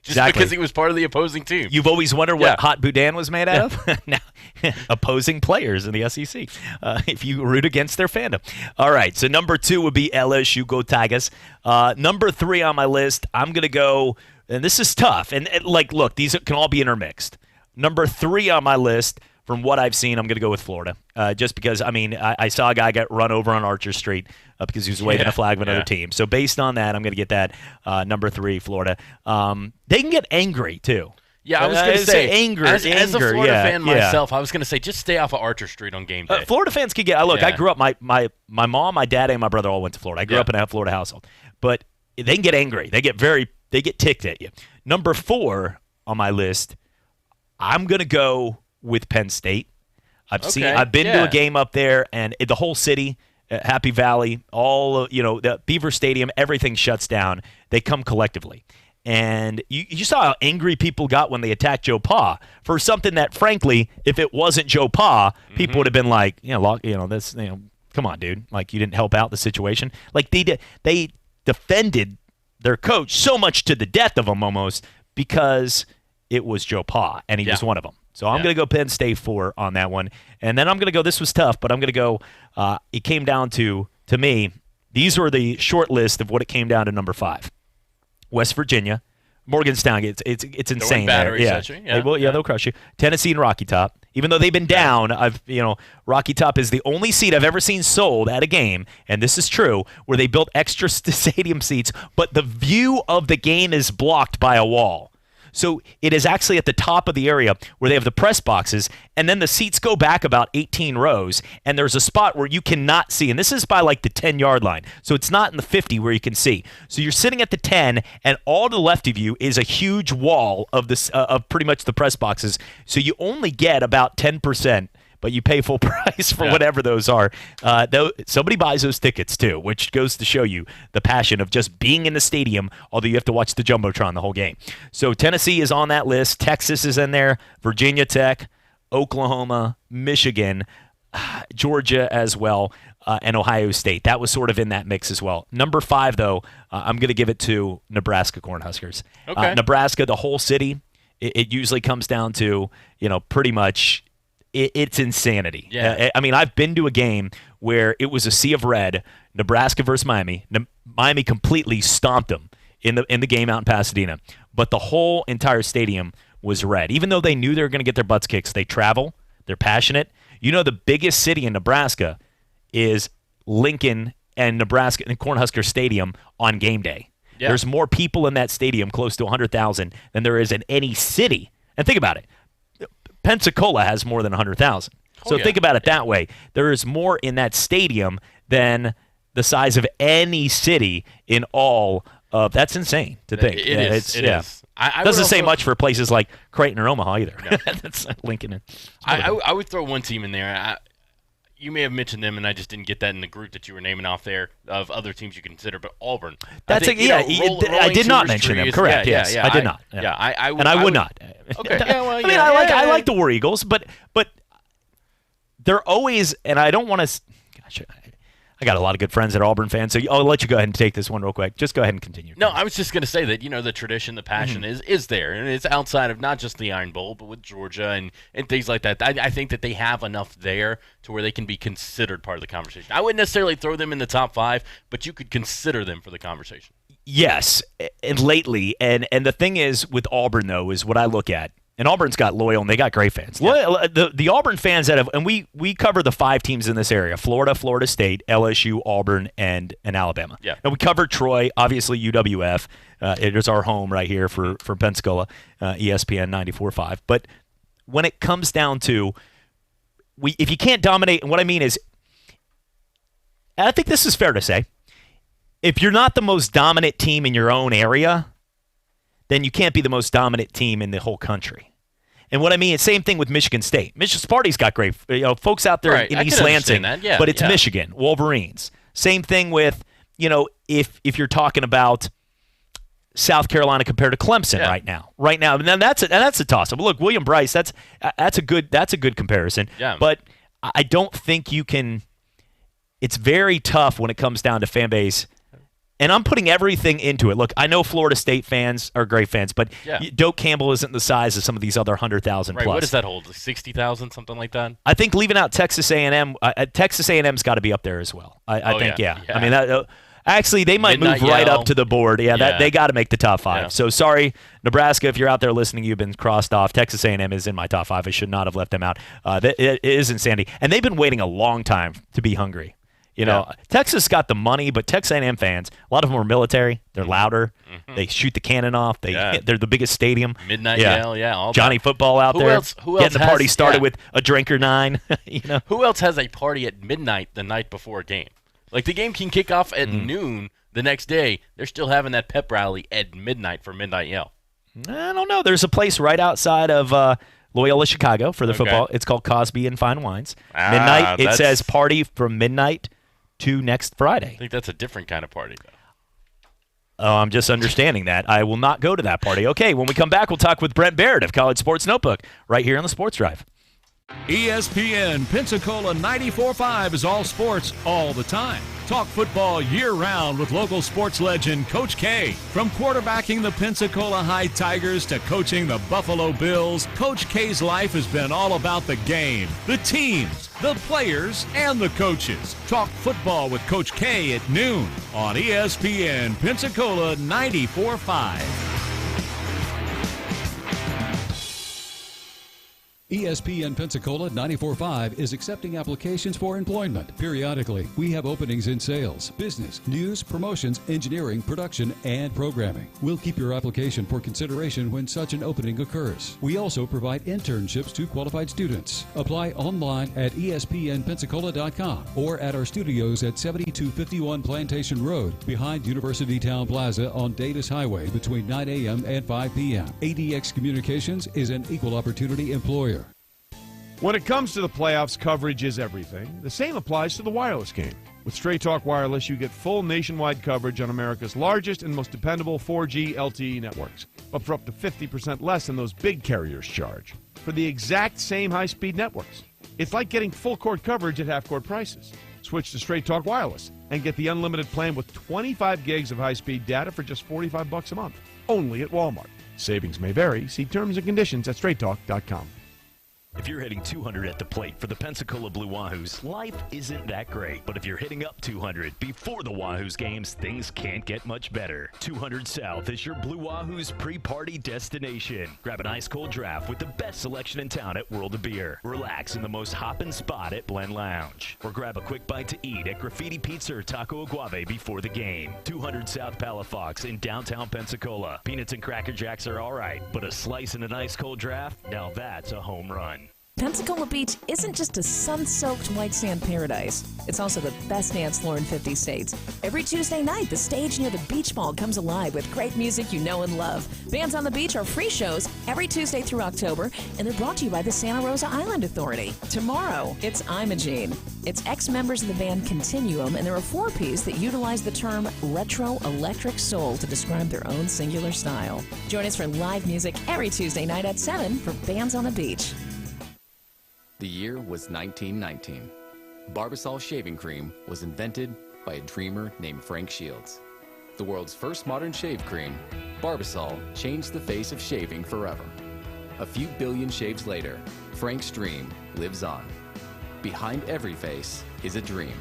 Just because he was part of the opposing team. You've always wondered what Hot Boudin was made out of? Now, opposing players in the SEC, if you root against their fandom. All right, so number 2 would be LSU, go Tigers. Number 3 on my list, I'm going to go, and this is tough. And look, these can all be intermixed. Number 3 on my list, from what I've seen, I'm going to go with Florida. Just because, I saw a guy get run over on Archer Street because he was waving a flag of another team. So based on that, I'm going to get that number 3, Florida. They can get angry, too. Yeah, I was going to say, angry. As a Florida fan myself, I was going to say, just stay off of Archer Street on game day. Florida fans can get, look, I grew up, my mom, my dad, and my brother all went to Florida. I grew up in a Florida household. But they can get angry. They get ticked at you. Number 4 on my list, I'm going to go with Penn State. I've been to a game up there, and the whole city, Happy Valley, all the Beaver Stadium, everything shuts down. They come collectively, and you saw how angry people got when they attacked Joe Pa for something that, frankly, if it wasn't Joe Pa, people would have been like, come on, dude, like you didn't help out the situation. Like they defended their coach so much to the death of him almost because it was Joe Pa, and he was one of them. So I'm going to go Penn State 4 on that one. And then I'm going to go, this was tough, but I'm going to go, it came down to me, these were the short list of what it came down to number 5. West Virginia, Morgantown, it's insane there. They'll crush you. Tennessee and Rocky Top. Even though they've been down, Rocky Top is the only seat I've ever seen sold at a game, and this is true, where they built extra stadium seats, but the view of the game is blocked by a wall. So it is actually at the top of the area where they have the press boxes, and then the seats go back about 18 rows, and there's a spot where you cannot see, and this is by like the 10-yard line. So it's not in the 50 where you can see. So you're sitting at the 10, and all to the left of you is a huge wall of pretty much the press boxes. So you only get about 10%. But you pay full price for whatever those are. Somebody buys those tickets, too, which goes to show you the passion of just being in the stadium, although you have to watch the Jumbotron the whole game. So Tennessee is on that list. Texas is in there. Virginia Tech, Oklahoma, Michigan, Georgia as well, and Ohio State. That was sort of in that mix as well. Number 5, though, I'm going to give it to Nebraska Cornhuskers. Okay. Nebraska, the whole city, it usually comes down to, pretty much – it's insanity. Yeah. I've been to a game where it was a sea of red, Nebraska versus Miami. Miami completely stomped them in the game out in Pasadena. but the whole entire stadium was red. Even though they knew they were going to get their butts kicked, they travel, they're passionate. You know, the biggest city in Nebraska is Lincoln and Nebraska and Cornhusker Stadium on game day. Yeah. There's more people in that stadium, close to 100,000, than there is in any city. And think about it. Pensacola has more than 100,000. So think about it that way. There is more in that stadium than the size of any city in all of. That's insane to think. It is. Doesn't say much for places like Creighton or Omaha either. No. That's Lincoln. I would throw one team in there. You may have mentioned them, and I just didn't get that in the group that you were naming off there of other teams you consider. But Auburn. I did not mention them. Correct. Yes, I did not. Yeah, I would not. Okay. I like the War Eagles, but they're always, and I don't want to. Gosh, I got a lot of good friends that are Auburn fans, so I'll let you go ahead and take this one real quick. Just go ahead and continue. No, I was just going to say that, the tradition, the passion is there, and it's outside of not just the Iron Bowl, but with Georgia and things like that. I think that they have enough there to where they can be considered part of the conversation. I wouldn't necessarily throw them in the top 5, but you could consider them for the conversation. Yes, and lately, and the thing is with Auburn, though, is what I look at. And Auburn's got loyal, and they got great fans. Yeah. The Auburn fans that have, and we cover the 5 teams in this area: Florida, Florida State, LSU, Auburn, and Alabama. Yeah. And we covered Troy, obviously UWF. It is our home right here for Pensacola, ESPN 94.5. But when it comes down to, if you can't dominate, and what I mean is, and I think this is fair to say, if you're not the most dominant team in your own area, then you can't be the most dominant team in the whole country. And what I mean, it's same thing with Michigan State. Michigan Sparty's got great folks out there in East Lansing, but it's Michigan, Wolverines. Same thing with, if you're talking about South Carolina compared to Clemson right now. Right now, and that's a toss-up. Look, William Bryce, that's a good comparison. Yeah. But I don't think you can. It's very tough when it comes down to fan base. And I'm putting everything into it. Look, I know Florida State fans are great fans, but Doak Campbell isn't the size of some of these other 100,000 plus. Right, what does that hold? 60,000, something like that? I think leaving out Texas A&M, Texas A&M's got to be up there as well. I think. I mean, actually, they might move right up to the board. They got to make the top 5. Yeah. So sorry, Nebraska, if you're out there listening, you've been crossed off. Texas A&M is in my top 5. I should not have left them out. It is insanity. And they've been waiting a long time to be hungry. Texas got the money, but Texas A&M fans, a lot of them are military. They're louder. Mm-hmm. They shoot the cannon off. They're the biggest stadium. Midnight yell, all Johnny that. Football out there. Who else getting the party started with a drink or 9. Who else has a party at midnight the night before a game? Like the game can kick off at noon the next day. They're still having that pep rally at midnight for midnight yell. I don't know. There's a place right outside of Loyola, Chicago for the football. It's called Cosby and Fine Wines. Midnight. It says party from midnight to next Friday. I think that's a different kind of party, though. Oh, I'm just understanding that. I will not go to that party. Okay, when we come back, we'll talk with Brent Barrett of College Sports Notebook right here on the Sports Drive. ESPN Pensacola 94.5 is all sports all the time. Talk football year-round with local sports legend Coach K. From quarterbacking the Pensacola High Tigers to coaching the Buffalo Bills, Coach K's life has been all about the game, the teams, the players, and the coaches. Talk football with Coach K at noon on ESPN Pensacola 94.5. ESPN Pensacola 94.5 is accepting applications for employment. Periodically, we have openings in sales, business, news, promotions, engineering, production, and programming. We'll keep your application for consideration when such an opening occurs. We also provide internships to qualified students. Apply online at ESPNpensacola.com or at our studios at 7251 Plantation Road behind University Town Plaza on Davis Highway between 9 a.m. and 5 p.m. ADX Communications is an equal opportunity employer. When it comes to the playoffs, coverage is everything. The same applies to the wireless game. With Straight Talk Wireless, you get full nationwide coverage on America's largest and most dependable 4G LTE networks, but for up to 50% less than those big carriers charge, for the exact same high-speed networks. It's like getting full-court coverage at half-court prices. Switch to Straight Talk Wireless and get the unlimited plan with 25 gigs of high-speed data for just $45 a month, only at Walmart. Savings may vary. See terms and conditions at straighttalk.com. If you're hitting 200 at the plate for the Pensacola Blue Wahoos, life isn't that great. But if you're hitting up 200 before the Wahoos games, things can't get much better. 200 South is your Blue Wahoos pre-party destination. Grab an ice-cold draft with the best selection in town at World of Beer. Relax in the most hoppin' spot at Blend Lounge. Or grab a quick bite to eat at Graffiti Pizza or Taco Aguave before the game. 200 South Palafox in downtown Pensacola. Peanuts and Cracker Jacks are all right, but a slice and an ice-cold draft, now that's a home run. Pensacola Beach isn't just a sun-soaked white sand paradise. It's also the best dance floor in 50 states. Every Tuesday night, the stage near the beach ball comes alive with great music you know and love. Bands on the Beach are free shows every Tuesday through October, and they're brought to you by the Santa Rosa Island Authority. Tomorrow, it's Imogene. It's ex-members of the band Continuum, and there are 4-piece that utilize the term retro electric soul to describe their own singular style. Join us for live music every Tuesday night at 7 for Bands on the Beach. The year was 1919. Barbasol shaving cream was invented by a dreamer named Frank Shields. The world's first modern shave cream, Barbasol changed the face of shaving forever. A few billion shaves later, Frank's dream lives on. Behind every face is a dream.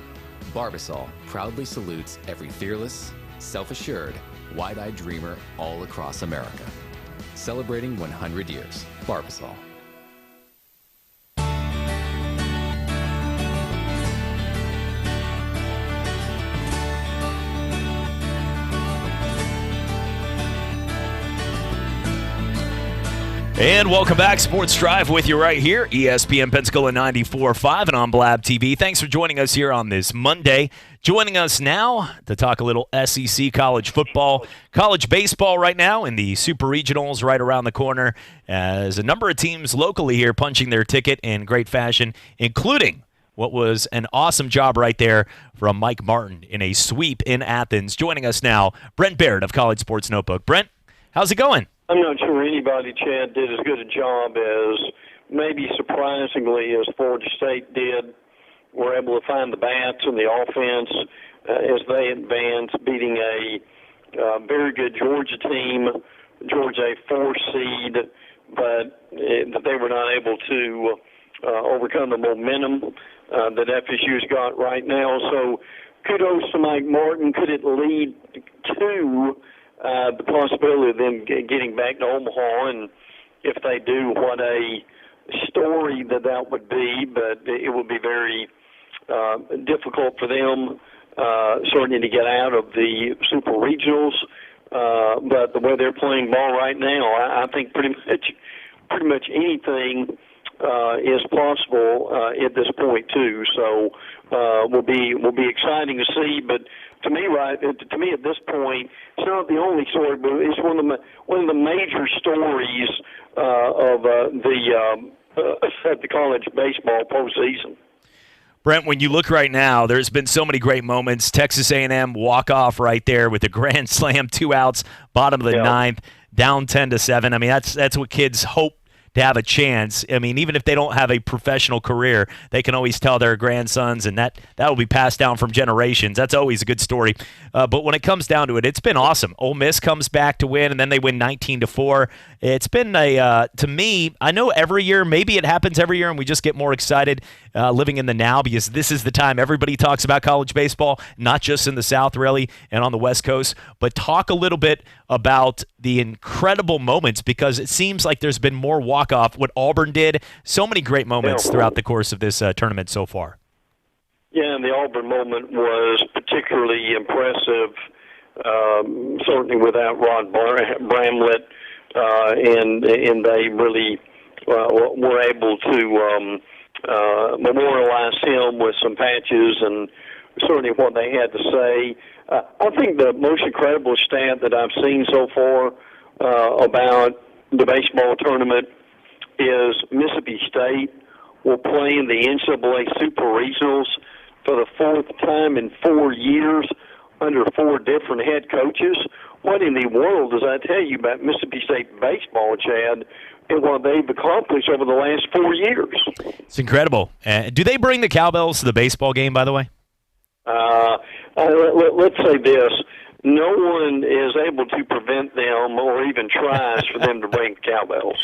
Barbasol proudly salutes every fearless, self-assured, wide-eyed dreamer all across America. Celebrating 100 years. Barbasol. And welcome back. Sports Drive with you right here. ESPN Pensacola 94.5 and on Blab TV. Thanks for joining us here on this Monday. Joining us now to talk a little SEC college football, college baseball right now, and the Super Regionals right around the corner. As a number of teams locally here punching their ticket in great fashion, including what was an awesome job right there from Mike Martin in a sweep in Athens. Joining us now, Brent Baird of College Sports Notebook. Brent, how's it going? I'm not sure anybody, Chad, did as good a job as, maybe surprisingly, as Florida State did. Were able to find the bats and the offense as they advanced, beating a very good Georgia team. Georgia, a 4 seed, but they were not able to overcome the momentum that FSU's got right now. So kudos to Mike Martin. Could it lead to the possibility of them getting back to Omaha, and if they do, what a story that would be, but it would be very difficult for them, certainly to get out of the Super Regionals, but the way they're playing ball right now, I think pretty much anything is possible at this point too. So will be exciting to see, but to me at this point, it's not the only story, but it's one of the major stories of the college baseball postseason. Brent, when you look right now, there's been so many great moments. Texas A&M walk-off right there with a grand slam, 2 outs, bottom of the ninth, down 10-7. I mean, that's what kids hope to have a chance. I mean, even if they don't have a professional career, they can always tell their grandsons, and that will be passed down from generations. That's always a good story. But when it comes down to it, it's been awesome. Ole Miss comes back to win, and then they win 19-4. It's been to me, I know every year, maybe it happens every year, and we just get more excited living in the now, because this is the time everybody talks about college baseball, not just in the South, really, and on the West Coast. But talk a little bit about the incredible moments, because it seems like there's been more walk-off, what Auburn did. So many great moments throughout the course of this tournament so far. Yeah, and the Auburn moment was particularly impressive, certainly without Rod Bramlett, and they really were able to memorialize him with some patches and certainly what they had to say. I think the most incredible stat that I've seen so far about the baseball tournament is Mississippi State will play in the NCAA Super Regionals for the 4th time in 4 years under 4 different head coaches. What in the world does that tell you about Mississippi State baseball, Chad, and what they've accomplished over the last 4 years? It's incredible. Do they bring the cowbells to the baseball game, by the way? Let's say this. no one is able to prevent them or even tries for them to bring cowbells.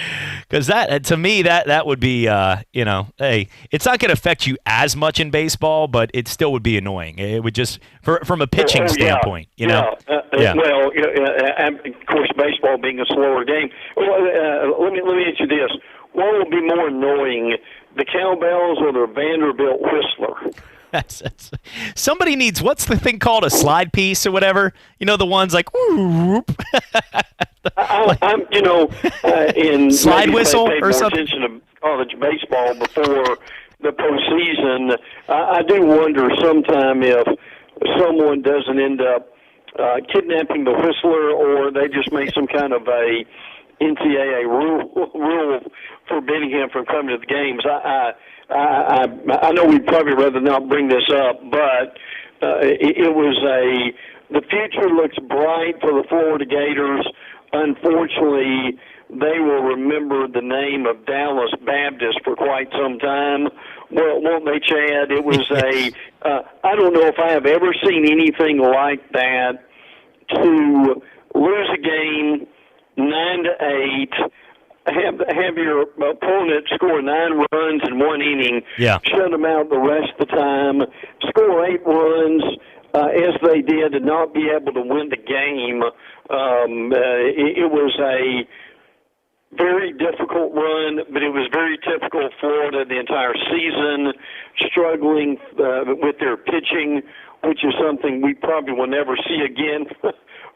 Because that, to me, that would be, hey, it's not going to affect you as much in baseball, but it still would be annoying. It would just, from a pitching standpoint, you know. Well, of course, baseball being a slower game. Let me ask you this: what will be more annoying, the cowbells or the Vanderbilt whistler? Somebody needs, what's the thing called, a slide piece or whatever? You know, the ones like whoop. I'm in slide whistle paid or more something. attention to college baseball before the postseason. I do wonder sometime if someone doesn't end up kidnapping the whistler, or they just make some kind of a NCAA rule forbidding him from coming to the games. I know we'd probably rather not bring this up, but it was the future looks bright for the Florida Gators. Unfortunately, they will remember the name of Dallas Baptist for quite some time. Well, won't they, Chad? It was I don't know if I have ever seen anything like that, to lose a game 9-8, have your opponent score 9 runs in one inning, shut them out the rest of the time, score 8 runs as they did, and not be able to win the game. It was a very difficult run, but it was very typical of Florida the entire season, struggling with their pitching, which is something we probably will never see again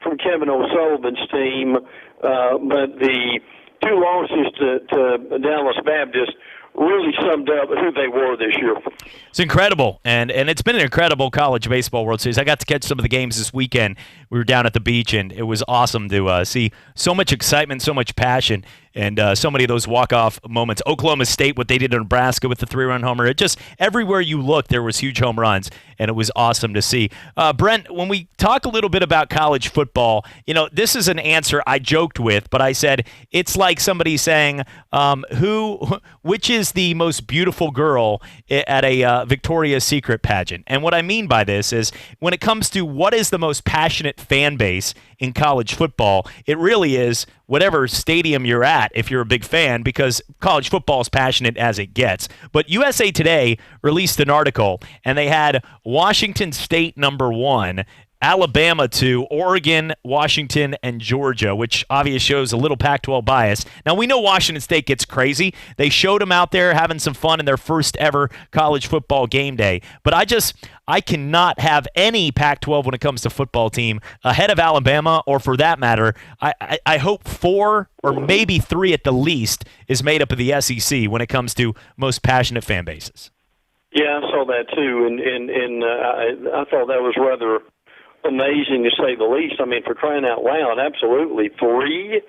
from Kevin O'Sullivan's team. But the 2 losses to Dallas Baptist really summed up who they were this year. It's incredible, and it's been an incredible college baseball World Series. I got to catch some of the games this weekend. We were down at the beach, and it was awesome to see so much excitement, so much passion, and so many of those walk-off moments. Oklahoma State, what they did in Nebraska with the 3-run homer. It just, everywhere you look, there was huge home runs, and it was awesome to see. Brent, when we talk a little bit about college football, this is an answer I joked with, but I said it's like somebody saying, which is the most beautiful girl at a Victoria's Secret pageant. And what I mean by this is, when it comes to what is the most passionate fan base in college football, it really is whatever stadium you're at if you're a big fan, because college football is passionate as it gets. But USA Today released an article, and they had Washington State number 1, Alabama 2, Oregon, Washington, and Georgia, which obviously shows a little Pac-12 bias. Now, we know Washington State gets crazy. They showed them out there having some fun in their first ever college football game day. But I cannot have any Pac-12 when it comes to football team ahead of Alabama, or for that matter, I hope 4 or maybe 3 at the least is made up of the SEC when it comes to most passionate fan bases. Yeah, I saw that too, and I thought that was rather amazing to say the least. I mean, for crying out loud, absolutely. 3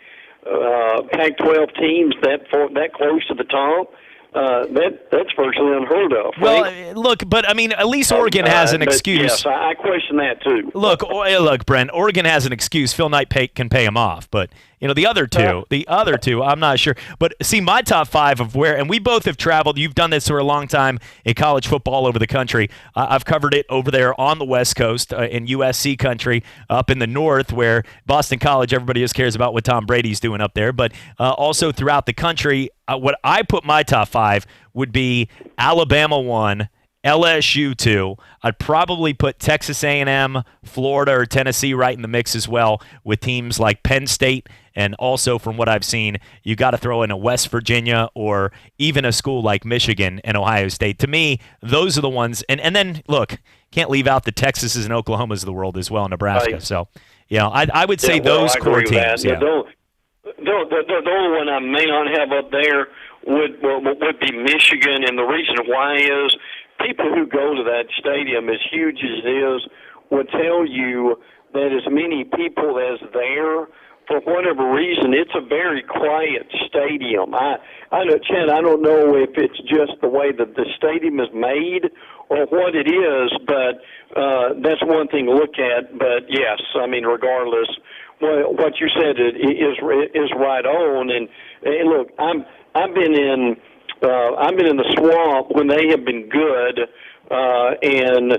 Pac-12 teams that close to the top, that's virtually unheard of. Well, look, but I mean, at least Oregon has an excuse. Yes, I question that too. Look, Brent, Oregon has an excuse. Phil Knight can pay him off, but the other two, I'm not sure. But see, my top 5 of where, and we both have traveled. You've done this for a long time in college football all over the country. I've covered it over there on the West Coast in USC country, up in the North, where Boston College, everybody just cares about what Tom Brady's doing up there. But also throughout the country, what I put my top 5 would be Alabama 1, LSU 2. I'd probably put Texas A&M, Florida, or Tennessee right in the mix as well, with teams like Penn State. And also, from what I've seen, you got to throw in a West Virginia or even a school like Michigan and Ohio State. To me, those are the ones. And then, look, can't leave out the Texases and Oklahomas of the world as well, Nebraska. Right. So, I would say those core teams. Yeah. The only one I may not have up there would be Michigan, and the reason why is people who go to that stadium, as huge as it is, would tell you that as many people as there, for whatever reason, it's a very quiet stadium. I know, Chad, I don't know if it's just the way that the stadium is made or what it is, but that's one thing to look at. But yes, I mean, regardless, what you said is right on. And look, I've been in the swamp when they have been good, and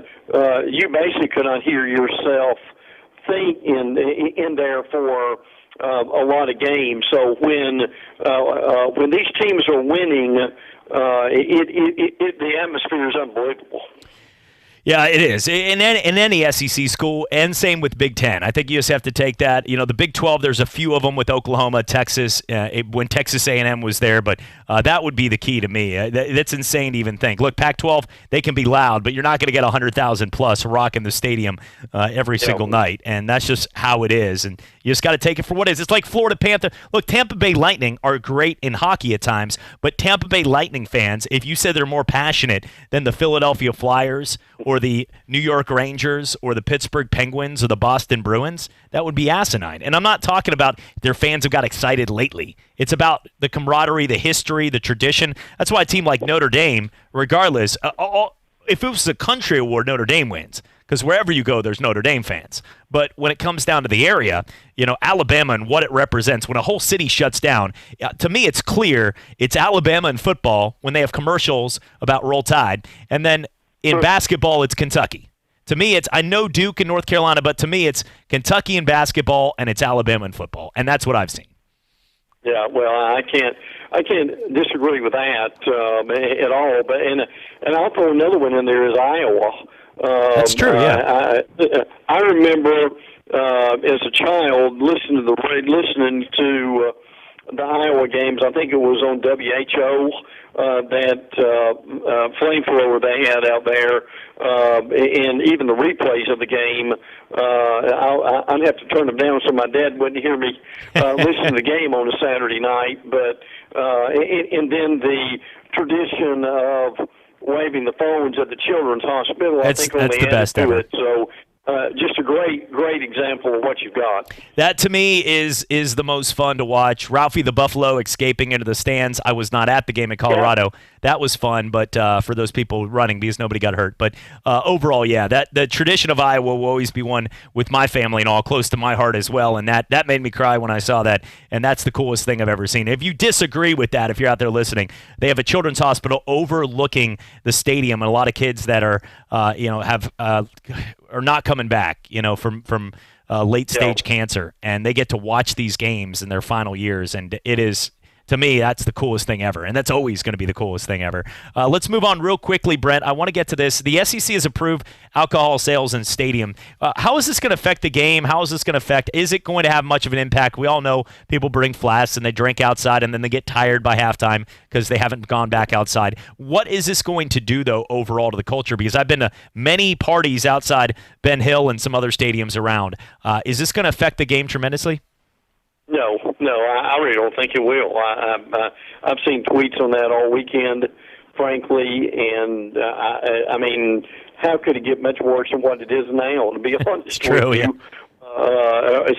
you basically could not hear yourself think in there for a lot of games. So when these teams are winning, the atmosphere is unbelievable. Yeah, it is. In any SEC school, and same with Big Ten. I think you just have to take that. You know, the Big 12, there's a few of them with Oklahoma, Texas, when Texas A&M was there, but that would be the key to me. That's insane to even think. Look, Pac-12, they can be loud, but you're not going to get 100,000 plus rocking the stadium every single night, and that's just how it is. And you just got to take it for what it is. It's like Florida Panther. Look, Tampa Bay Lightning are great in hockey at times, but Tampa Bay Lightning fans, if you said they're more passionate than the Philadelphia Flyers or the New York Rangers or the Pittsburgh Penguins or the Boston Bruins, that would be asinine. And I'm not talking about their fans have got excited lately. It's about the camaraderie, the history, the tradition. That's why a team like Notre Dame, regardless, if it was a country award, Notre Dame wins. Because wherever you go, there's Notre Dame fans. But when it comes down to the area, you know, Alabama and what it represents, when a whole city shuts down, to me it's clear it's Alabama in football when they have commercials about Roll Tide. And then in basketball, it's Kentucky. To me, I know Duke and North Carolina, but to me, it's Kentucky in basketball and it's Alabama in football, and that's what I've seen. Yeah, well, I can't disagree with that at all. But and I'll throw another one in there is Iowa. That's true. Yeah, I remember as a child listening to the Iowa games. I think it was on WHO. That flamethrower they had out there, and even the replays of the game, I'd have to turn them down so my dad wouldn't hear me listen to the game on a Saturday night. But and then the tradition of waving the phones at the Children's Hospital, I think only added to it. So. Just a great example of what you've got. That, to me, is the most fun to watch. Ralphie the Buffalo escaping into the stands. I was not at the game in Colorado. Yeah. That was fun, but for those people running because nobody got hurt. But overall, yeah, the tradition of Iowa will always be one with my family and all close to my heart as well, and that made me cry when I saw that, and that's the coolest thing I've ever seen. If you disagree with that, if you're out there listening, they have a children's hospital overlooking the stadium, and a lot of kids that are, are not coming back, from late stage cancer, and they get to watch these games in their final years, and it is, to me, that's the coolest thing ever, and that's always going to be the coolest thing ever. Let's move on real quickly, Brent. I want to get to this. The SEC has approved alcohol sales in stadium. How is this going to affect the game? How is this going to affect? Is it going to have much of an impact? We all know people bring flasks and they drink outside, and then they get tired by halftime because they haven't gone back outside. What is this going to do, though, overall to the culture? Because I've been to many parties outside Ben Hill and some other stadiums around. Is this going to affect the game tremendously? No, I really don't think it will. I've seen tweets on that all weekend, frankly, and I mean, how could it get much worse than what it is now? To be honest, it's true. With you.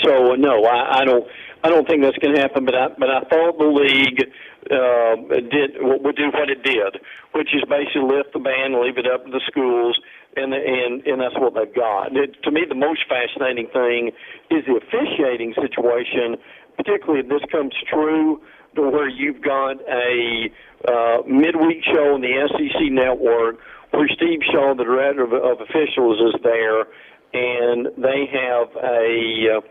So no, I don't think that's going to happen. But I thought the league would do what it did, which is basically lift the ban, leave it up to the schools. And that's what they've got. To me, the most fascinating thing is the officiating situation, particularly if this comes true, to where you've got a midweek show on the SEC network where Steve Shaw, the director of officials, is there, and they have a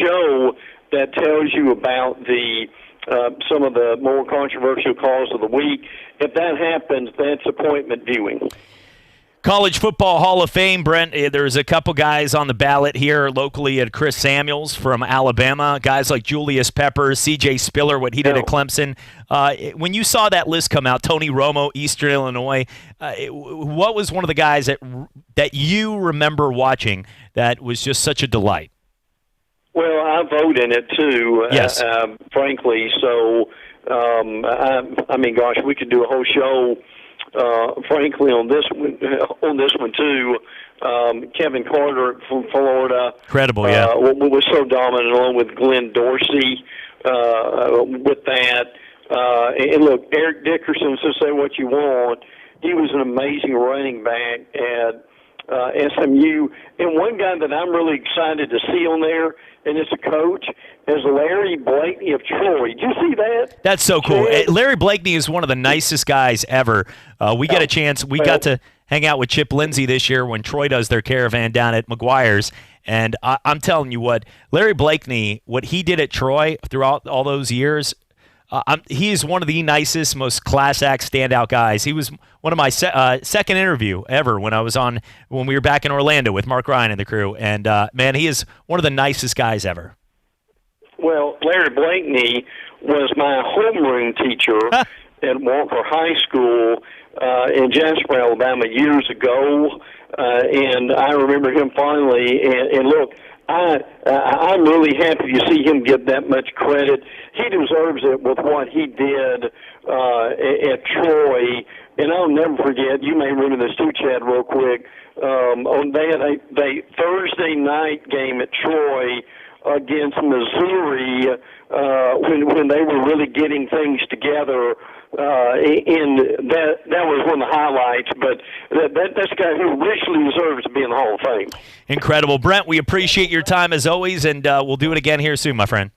show that tells you about some of the more controversial calls of the week. If that happens, that's appointment viewing. College Football Hall of Fame, Brent, there's a couple guys on the ballot here locally at Chris Samuels from Alabama, guys like Julius Peppers, C.J. Spiller, what he did at Clemson. When you saw that list come out, Tony Romo, Eastern Illinois, what was one of the guys that you remember watching that was just such a delight? Well, I vote in it too, yes. Frankly. So, I mean, gosh, we could do a whole show, frankly, on this one too. Kevin Carter from Florida, incredible, yeah, was so dominant, along with Glenn Dorsey with that. And look, Eric Dickerson, so say what you want, he was an amazing running back at SMU. And one guy that I'm really excited to see on there, and it's a coach, is Larry Blakeney of Troy. Did you see that? That's so cool. Larry Blakeney is one of the nicest guys ever. We get a chance. We got to hang out with Chip Lindsey this year when Troy does their caravan down at McGuire's. And I'm telling you what, Larry Blakeney, what he did at Troy throughout all those years, he is one of the nicest, most class act standout guys. He was one of my second interview ever when we were back in Orlando with Mark Ryan and the crew. And, man, he is one of the nicest guys ever. Well, Larry Blakeney was my homeroom teacher at Walker High School in Jasper, Alabama, years ago. And I remember him fondly. And look, I'm really happy to see him get that much credit. He deserves it with what he did at Troy. And I'll never forget, you may remember this too, Chad, real quick. They had a Thursday night game at Troy against Missouri when they were really getting things together. And that was one of the highlights, but that's a guy who richly deserves to be in the Hall of Fame. Incredible. Brent, we appreciate your time as always, and we'll do it again here soon, my friend.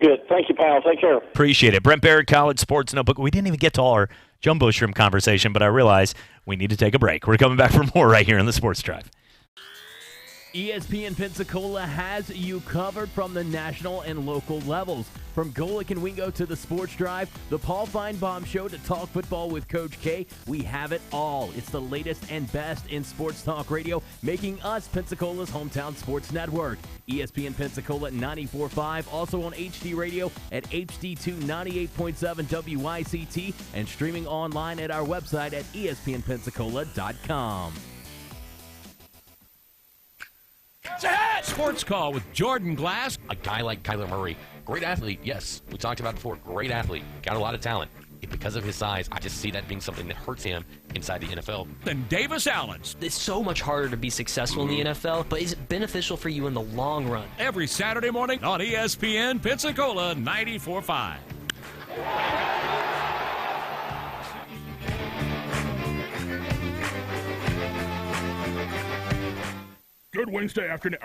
Good. Thank you, pal. Take care. Appreciate it. Brent Barrett, College Sports Notebook. We didn't even get to all our jumbo shrimp conversation, but I realize we need to take a break. We're coming back for more right here on the Sports Drive. ESPN Pensacola has you covered from the national and local levels. From Golick and Wingo to the Sports Drive, the Paul Feinbaum Show to Talk Football with Coach K, we have it all. It's the latest and best in sports talk radio, making us Pensacola's hometown sports network. ESPN Pensacola 94.5, also on HD Radio at HD2 98.7 WICT, and streaming online at our website at ESPNpensacola.com. Sports Call with Jordan Glass. A guy like Kyler Murray, great athlete, yes. We talked about it before, great athlete, got a lot of talent. Because of his size, I just see that being something that hurts him inside the NFL. Then Davis Allens. It's so much harder to be successful in the NFL, but is it beneficial for you in the long run? Every Saturday morning on ESPN Pensacola 94.5. Good Wednesday afternoon.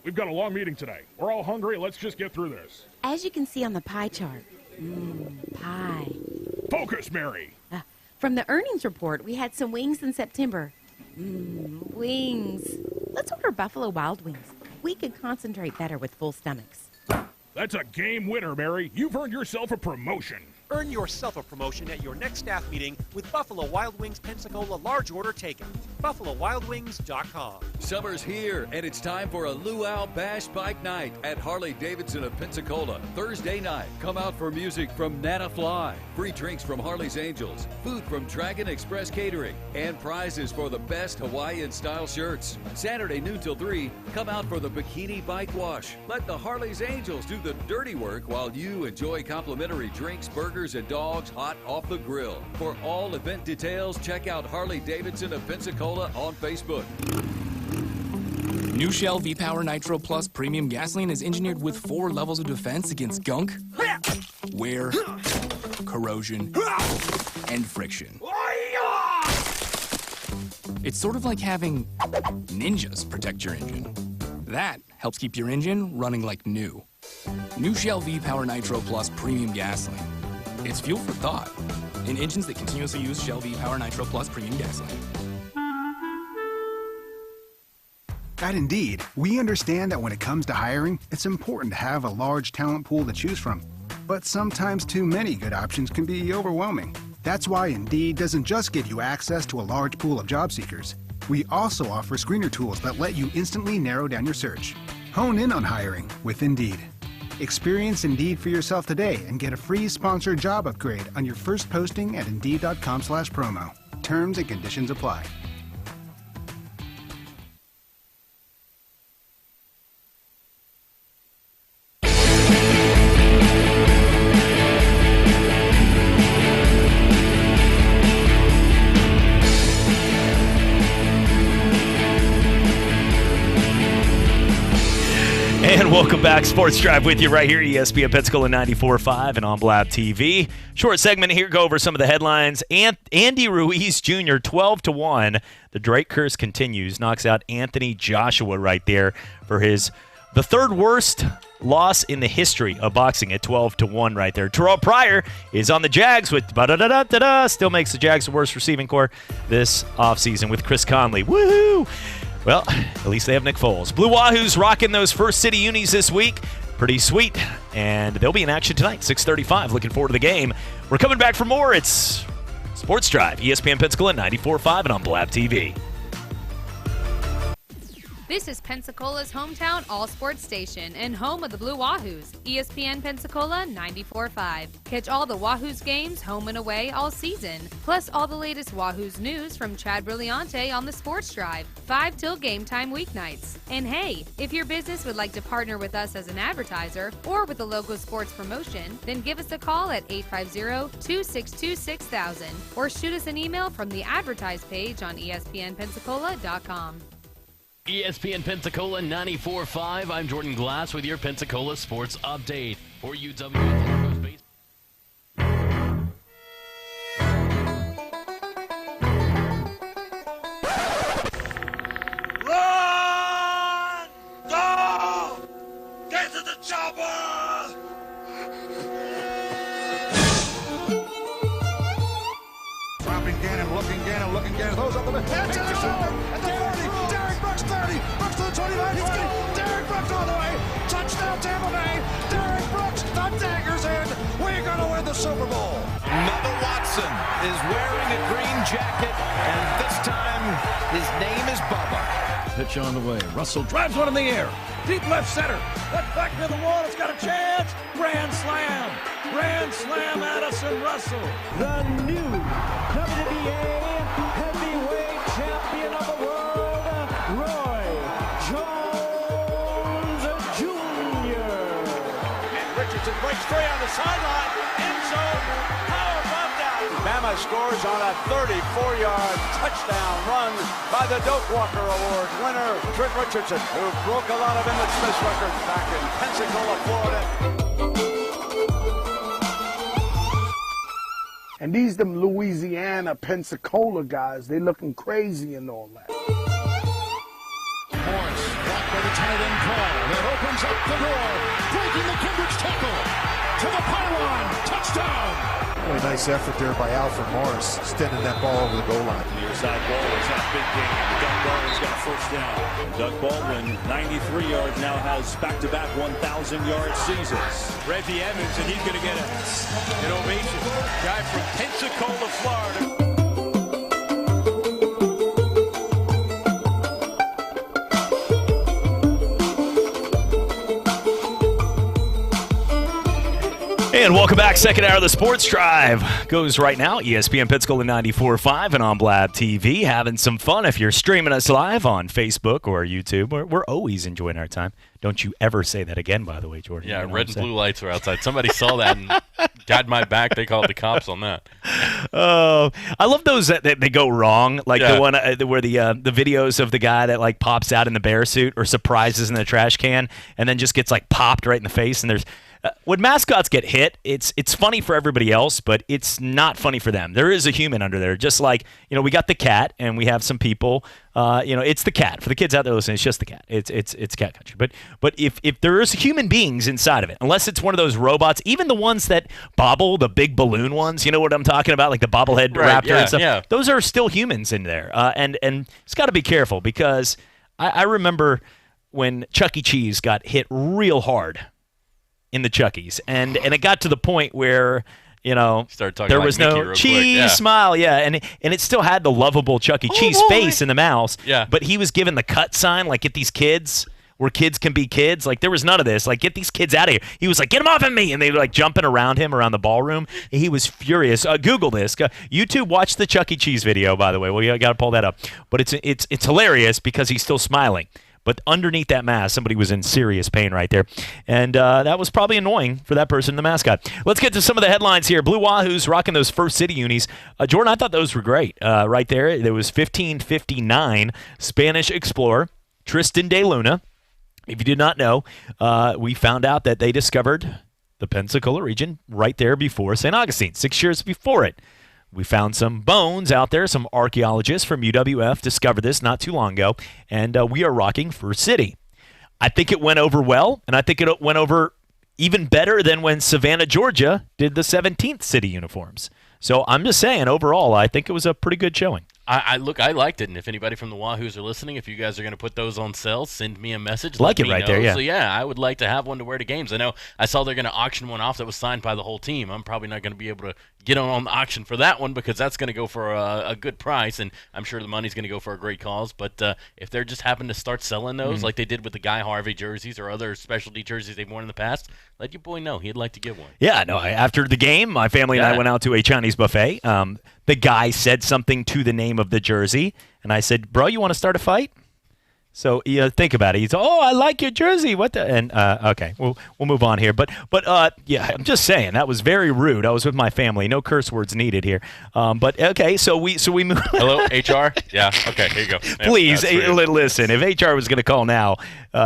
We've got a long meeting today. We're all hungry. Let's just get through this. As you can see on the pie chart, pie. Focus, Mary. From the earnings report, we had some wings in September. Wings. Let's order Buffalo Wild Wings. We could concentrate better with full stomachs. That's a game winner, Mary. You've earned yourself a promotion. Earn yourself a promotion at your next staff meeting with Buffalo Wild Wings Pensacola large order taken. BuffaloWildWings.com. Summer's here, and it's time for a Luau Bash Bike Night at Harley-Davidson of Pensacola. Thursday night, come out for music from Nana Fly, free drinks from Harley's Angels, food from Dragon Express Catering, and prizes for the best Hawaiian-style shirts. Saturday noon till 3, come out for the Bikini Bike Wash. Let the Harley's Angels do the dirty work while you enjoy complimentary drinks, burgers, and dogs hot off the grill. For all event details, check out Harley-Davidson of Pensacola on Facebook. New Shell V-Power Nitro Plus Premium Gasoline is engineered with 4 levels of defense against gunk, wear, corrosion, and friction. It's sort of like having ninjas protect your engine. That helps keep your engine running like new. New Shell V-Power Nitro Plus Premium Gasoline. It's fuel for thought in engines that continuously use Shell V-Power Nitro Plus Premium Gasoline. At Indeed, we understand that when it comes to hiring, it's important to have a large talent pool to choose from. But sometimes too many good options can be overwhelming. That's why Indeed doesn't just give you access to a large pool of job seekers. We also offer screener tools that let you instantly narrow down your search. Hone in on hiring with Indeed. Experience Indeed for yourself today and get a free sponsored job upgrade on your first posting at Indeed.com/promo. Terms and conditions apply. And welcome back. Sports Drive with you right here, ESPN Pensacola 94.5 and on Blab TV. Short segment here, go over some of the headlines. Andy Ruiz Jr., 12-1. The Drake curse continues. Knocks out Anthony Joshua right there for his The third worst loss in the history of boxing at 12-1 right there. Terrell Pryor is on the Jags with still makes the Jags the worst receiving corps this offseason with Chris Conley. Woohoo! Well, at least they have Nick Foles. Blue Wahoos rocking those First City unis this week. Pretty sweet. And they'll be in action tonight, 6:35. Looking forward to the game. We're coming back for more. It's Sports Drive, ESPN Pensacola 94.5 and on Blab TV. This is Pensacola's hometown all-sports station and home of the Blue Wahoos, ESPN Pensacola 94.5. Catch all the Wahoos games home and away all season, plus all the latest Wahoos news from Chad Brilliante on the Sports Drive, 5 till game time weeknights. And hey, if your business would like to partner with us as an advertiser or with a local sports promotion, then give us a call at 850-262-6000 or shoot us an email from the advertise page on ESPNpensacola.com. ESPN Pensacola 94.5. I'm Jordan Glass with your Pensacola Sports Update. For UW Base. Run! Go! Get to the chopper! Dropping Gannon, looking Gannon, those up the middle. At the 40, Derek Brooks 30, Brooks to the 29, 20, Derek Brooks all the way, touchdown Tampa Bay, Derek Brooks, the dagger's in, we're gonna win the Super Bowl. Mother Watson is wearing a green jacket, and this time his name is Bubba. Pitch on the way, Russell drives one in the air, deep left center, that's back to the wall, it's got a chance, grand slam, Addison Russell. The new WBA heavyweight champion of the world, Roy Jones Jr. And Richardson breaks free on the sideline, end zone, how about that? Bama scores on a 34-yard touchdown run by the Doak Walker Award winner, Trent Richardson, who broke a lot of Emmett Smith's records back in Pensacola, Florida. And these them Louisiana, Pensacola guys, they looking crazy and all that. Morris, blocked by the tight end Paul. That opens up the door. Breaking the Kendricks tackle. To the pylon. Touchdown. Really nice effort there by Alfred Morris, extending that ball over the goal line. Near side ball is that big game. Doug Baldwin's got a first down. Doug Baldwin, 93 yards, now has back-to-back 1,000-yard seasons. Reggie Evans, and he's going to get an ovation. Guy from Pensacola, Florida. And welcome back. Second hour of the Sports Drive goes right now. ESPN Pensacola 94.5 and on Blab TV. Having some fun. If you're streaming us live on Facebook or YouTube, we're always enjoying our time. Don't you ever say that again, by the way, Jordan. Yeah, you know red and blue lights were outside. Somebody saw that and got my back. They called the cops on that. Oh, I love those that they go wrong, like the one where the videos of the guy that like pops out in the bear suit or surprises in the trash can and then just gets like popped right in the face. And there's when mascots get hit, it's funny for everybody else, but it's not funny for them. There is a human under there, just like we got the cat and we have some people. It's the cat. For the kids out there listening, it's just the cat. It's cat country. But if there is human beings inside of it, unless it's one of those robots, even the ones that bobble, the big balloon ones, you know what I'm talking about, like the bobblehead raptor and stuff. Yeah. Those are still humans in there, and it's got to be careful because I remember when Chuck E. Cheese got hit real hard in the Chuckies, and it got to the point where there was no cheese smile, and it still had the lovable Chuck E. Cheese face in the mouse, but he was given the cut sign, like get these kids where kids can be kids. Like there was none of this. Like get these kids out of here. He was like, get them off of me, and they were like jumping around him around the ballroom. He was furious. Google this. YouTube, watch the Chuck E. Cheese video. By the way, well, you got to pull that up. But it's hilarious because he's still smiling. But underneath that mask, somebody was in serious pain right there. And that was probably annoying for that person, the mascot. Let's get to some of the headlines here. Blue Wahoos rocking those First City unis. Jordan, I thought those were great. Right there, there was 1559 Spanish explorer Tristan de Luna. If you did not know, we found out that they discovered the Pensacola region right there before St. Augustine, 6 years before it. We found some bones out there. Some archaeologists from UWF discovered this not too long ago, and we are rocking First City. I think it went over well, and I think it went over even better than when Savannah, Georgia did the 17th city uniforms. So I'm just saying, overall, I think it was a pretty good showing. I liked it, and if anybody from the Wahoos are listening, if you guys are going to put those on sale, send me a message. Like let it me right know. there, yeah. So, yeah, I would like to have one to wear to games. I saw they're going to auction one off that was signed by the whole team. I'm probably not going to be able to get on the auction for that one because that's going to go for a good price, and I'm sure the money's going to go for a great cause. But if they're just happen to start selling those like they did with the Guy Harvey jerseys or other specialty jerseys they've worn in the past, let your boy know he'd like to get one. Yeah, no. After the game, my family and I went out to a Chinese buffet. The guy said something to the name of the jersey, and I said, "Bro, you want to start a fight?" So think about it. He's, "Oh, I like your jersey." What the? And okay, we'll move on here. But yeah, I'm just saying that was very rude. I was with my family. No curse words needed here. But okay, so we move. Hello, HR. Yeah. Okay. Here you go. Please listen. If HR was going to call now,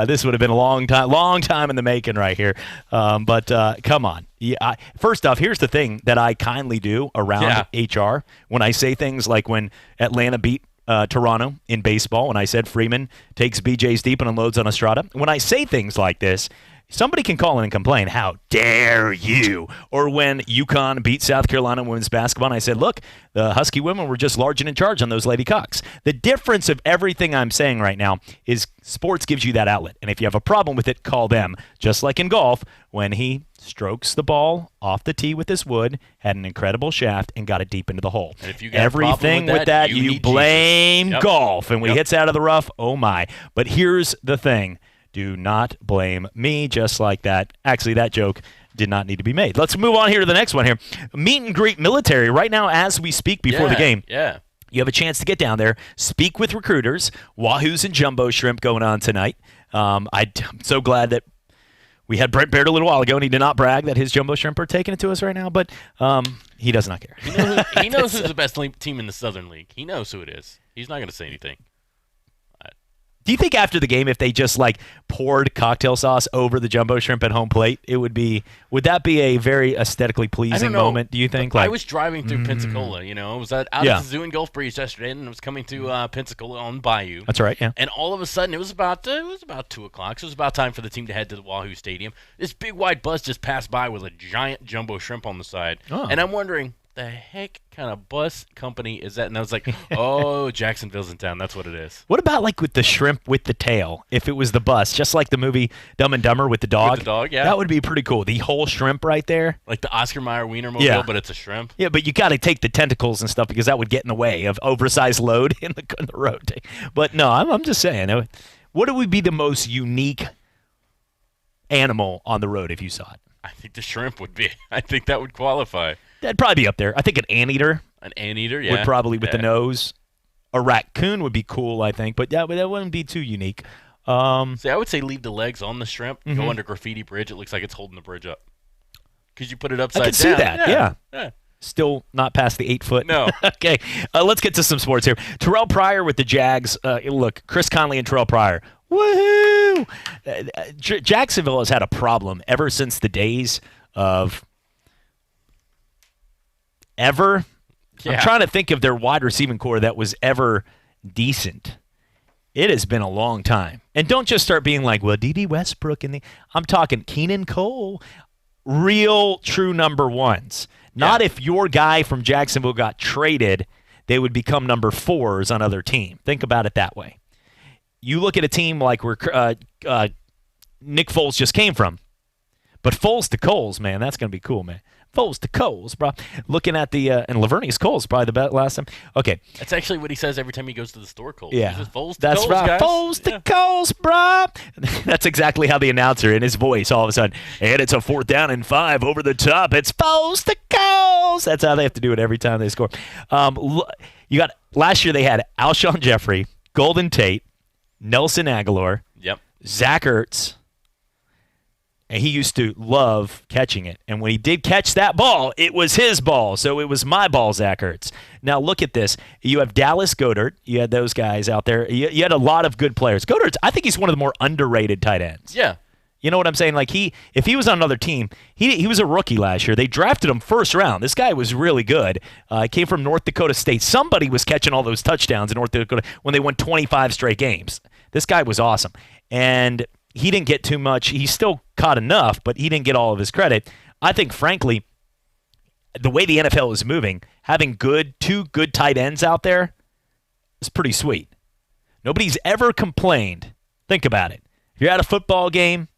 this would have been a long time in the making right here. But come on. Yeah. First off, here's the thing that I kindly do around HR when I say things like when Atlanta beat Toronto in baseball, when I said Freeman takes BJ's deep and unloads on Estrada. When I say things like this, somebody can call in and complain, "How dare you?" Or when UConn beat South Carolina in women's basketball, and I said, "Look, the Husky women were just large and in charge on those Lady Cocks." The difference of everything I'm saying right now is sports gives you that outlet. And if you have a problem with it, call them. Just like in golf, when he strokes the ball off the tee with his wood, had an incredible shaft, and got it deep into the hole. And if you got everything with that, you blame golf. And when he hits out of the rough, oh my. But here's the thing. Do not blame me just like that. Actually, that joke did not need to be made. Let's move on here to the next one here. Meet and greet military. Right now, as we speak before the game, you have a chance to get down there, speak with recruiters, Wahoos and Jumbo Shrimp going on tonight. I'm so glad that we had Brent Baird a little while ago, and he did not brag that his Jumbo Shrimp are taking it to us right now, but he does not care. He knows who's the best team in the Southern League. He knows who it is. He's not going to say anything. Do you think after the game, if they just poured cocktail sauce over the Jumbo Shrimp at home plate, would that be a very aesthetically pleasing moment? Do you think? I was driving through Pensacola. I was out at the zoo in Gulf Breeze yesterday, and I was coming to Pensacola on Bayou. That's right. Yeah. And all of a sudden, it was about 2:00. So it was about time for the team to head to the Wahoo Stadium. This big white bus just passed by with a giant Jumbo Shrimp on the side, and I'm wondering, the heck kind of bus company is that? And I was like, oh, Jacksonville's in town. That's what it is. What about with the shrimp with the tail? If it was the bus, just like the movie Dumb and Dumber with the dog. With the dog, yeah. That would be pretty cool. The whole shrimp right there. Like the Oscar Mayer Wienermobile, but it's a shrimp. Yeah, but you got to take the tentacles and stuff because that would get in the way of oversized load in the road. But no, I'm just saying. What would be the most unique animal on the road if you saw it? I think the shrimp would be. I think that would qualify. That'd probably be up there. I think an anteater. An anteater, yeah. Would probably with the nose. A raccoon would be cool, I think, but that wouldn't be too unique. See, I would say leave the legs on the shrimp, go under graffiti bridge. It looks like it's holding the bridge up. Because you put it upside down. I can see that, yeah. Still not past the 8 foot. No. Okay, let's get to some sports here. Terrell Pryor with the Jags. Look, Chris Conley and Terrell Pryor. Woohoo! Jacksonville has had a problem ever since the days of ever. Yeah. I'm trying to think of their wide receiving core that was ever decent. It has been a long time. And don't just start being like, well, D.D. Westbrook I'm talking Keenan Cole. Real, true number ones. Not if your guy from Jacksonville got traded, they would become number 4s on other team. Think about it that way. You look at a team like where Nick Foles just came from. But Foles to Coles, man, that's going to be cool, man. Foles to Coles, bro. Looking at the and Lavernius Coles probably the best last time. Okay, that's actually what he says every time he goes to the store. Coles. Yeah, he says, Foles to that's Coles, right. Guys. Foles to Coles, bro. That's exactly how the announcer in his voice all of a sudden. And it's a 4th down and 5 over the top. It's Foles to Coles. That's how they have to do it every time they score. You got last year they had Alshon Jeffrey, Golden Tate, Nelson Aguilar, Zach Ertz. And he used to love catching it. And when he did catch that ball, it was his ball. So it was my ball, Zach Ertz. Now look at this. You have Dallas Goedert. You had those guys out there. You had a lot of good players. Goedert, I think he's one of the more underrated tight ends. Yeah. You know what I'm saying? Like if he was on another team, he was a rookie last year. They drafted him 1st round. This guy was really good. Came from North Dakota State. Somebody was catching all those touchdowns in North Dakota when they won 25 straight games. This guy was awesome. And he didn't get too much. He still caught enough, but he didn't get all of his credit. I think, frankly, the way the NFL is moving, having two good tight ends out there is pretty sweet. Nobody's ever complained. Think about it. If you're at a football game,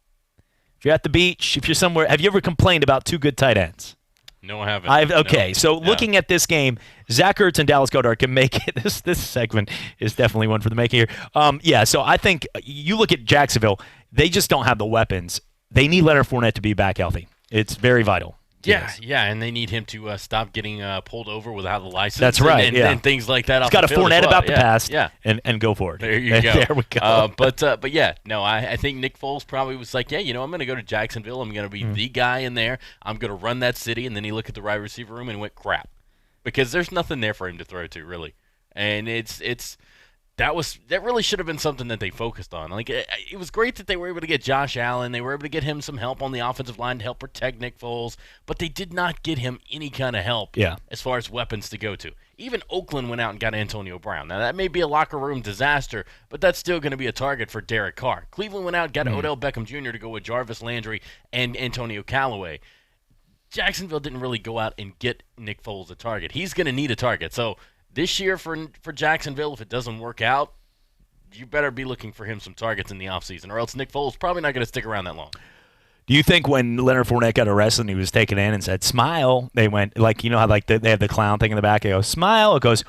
if you're at the beach, if you're somewhere, have you ever complained about 2 good tight ends? No, I haven't. Okay, so looking at this game, Zach Ertz and Dallas Goedert can make it. This segment is definitely one for the making here. So I think you look at Jacksonville, they just don't have the weapons. They need Leonard Fournette to be back healthy. It's very vital. Yeah, and they need him to stop getting pulled over without the license. That's right, and things like that. He's got a Fournette about the pass, yeah, and go for it. There you go. There we go. But yeah, no, I think Nick Foles probably was like, I'm going to go to Jacksonville. I'm going to be the guy in there. I'm going to run that city. And then he looked at the wide receiver room and went, crap, because there's nothing there for him to throw to, really. And that really should have been something that they focused on. Like, it was great that they were able to get Josh Allen. They were able to get him some help on the offensive line to help protect Nick Foles, but they did not get him any kind of help as far as weapons to go to. Even Oakland went out and got Antonio Brown. Now, that may be a locker room disaster, but that's still going to be a target for Derek Carr. Cleveland went out and got Odell Beckham Jr. to go with Jarvis Landry and Antonio Callaway. Jacksonville didn't really go out and get Nick Foles a target. He's going to need a target. So this year for Jacksonville, if it doesn't work out, you better be looking for him some targets in the offseason, or else Nick Foles probably not going to stick around that long. Do you think when Leonard Fournette got arrested and he was taken in and said, smile, they went, like, you know how like they have the clown thing in the back? They go, smile. It goes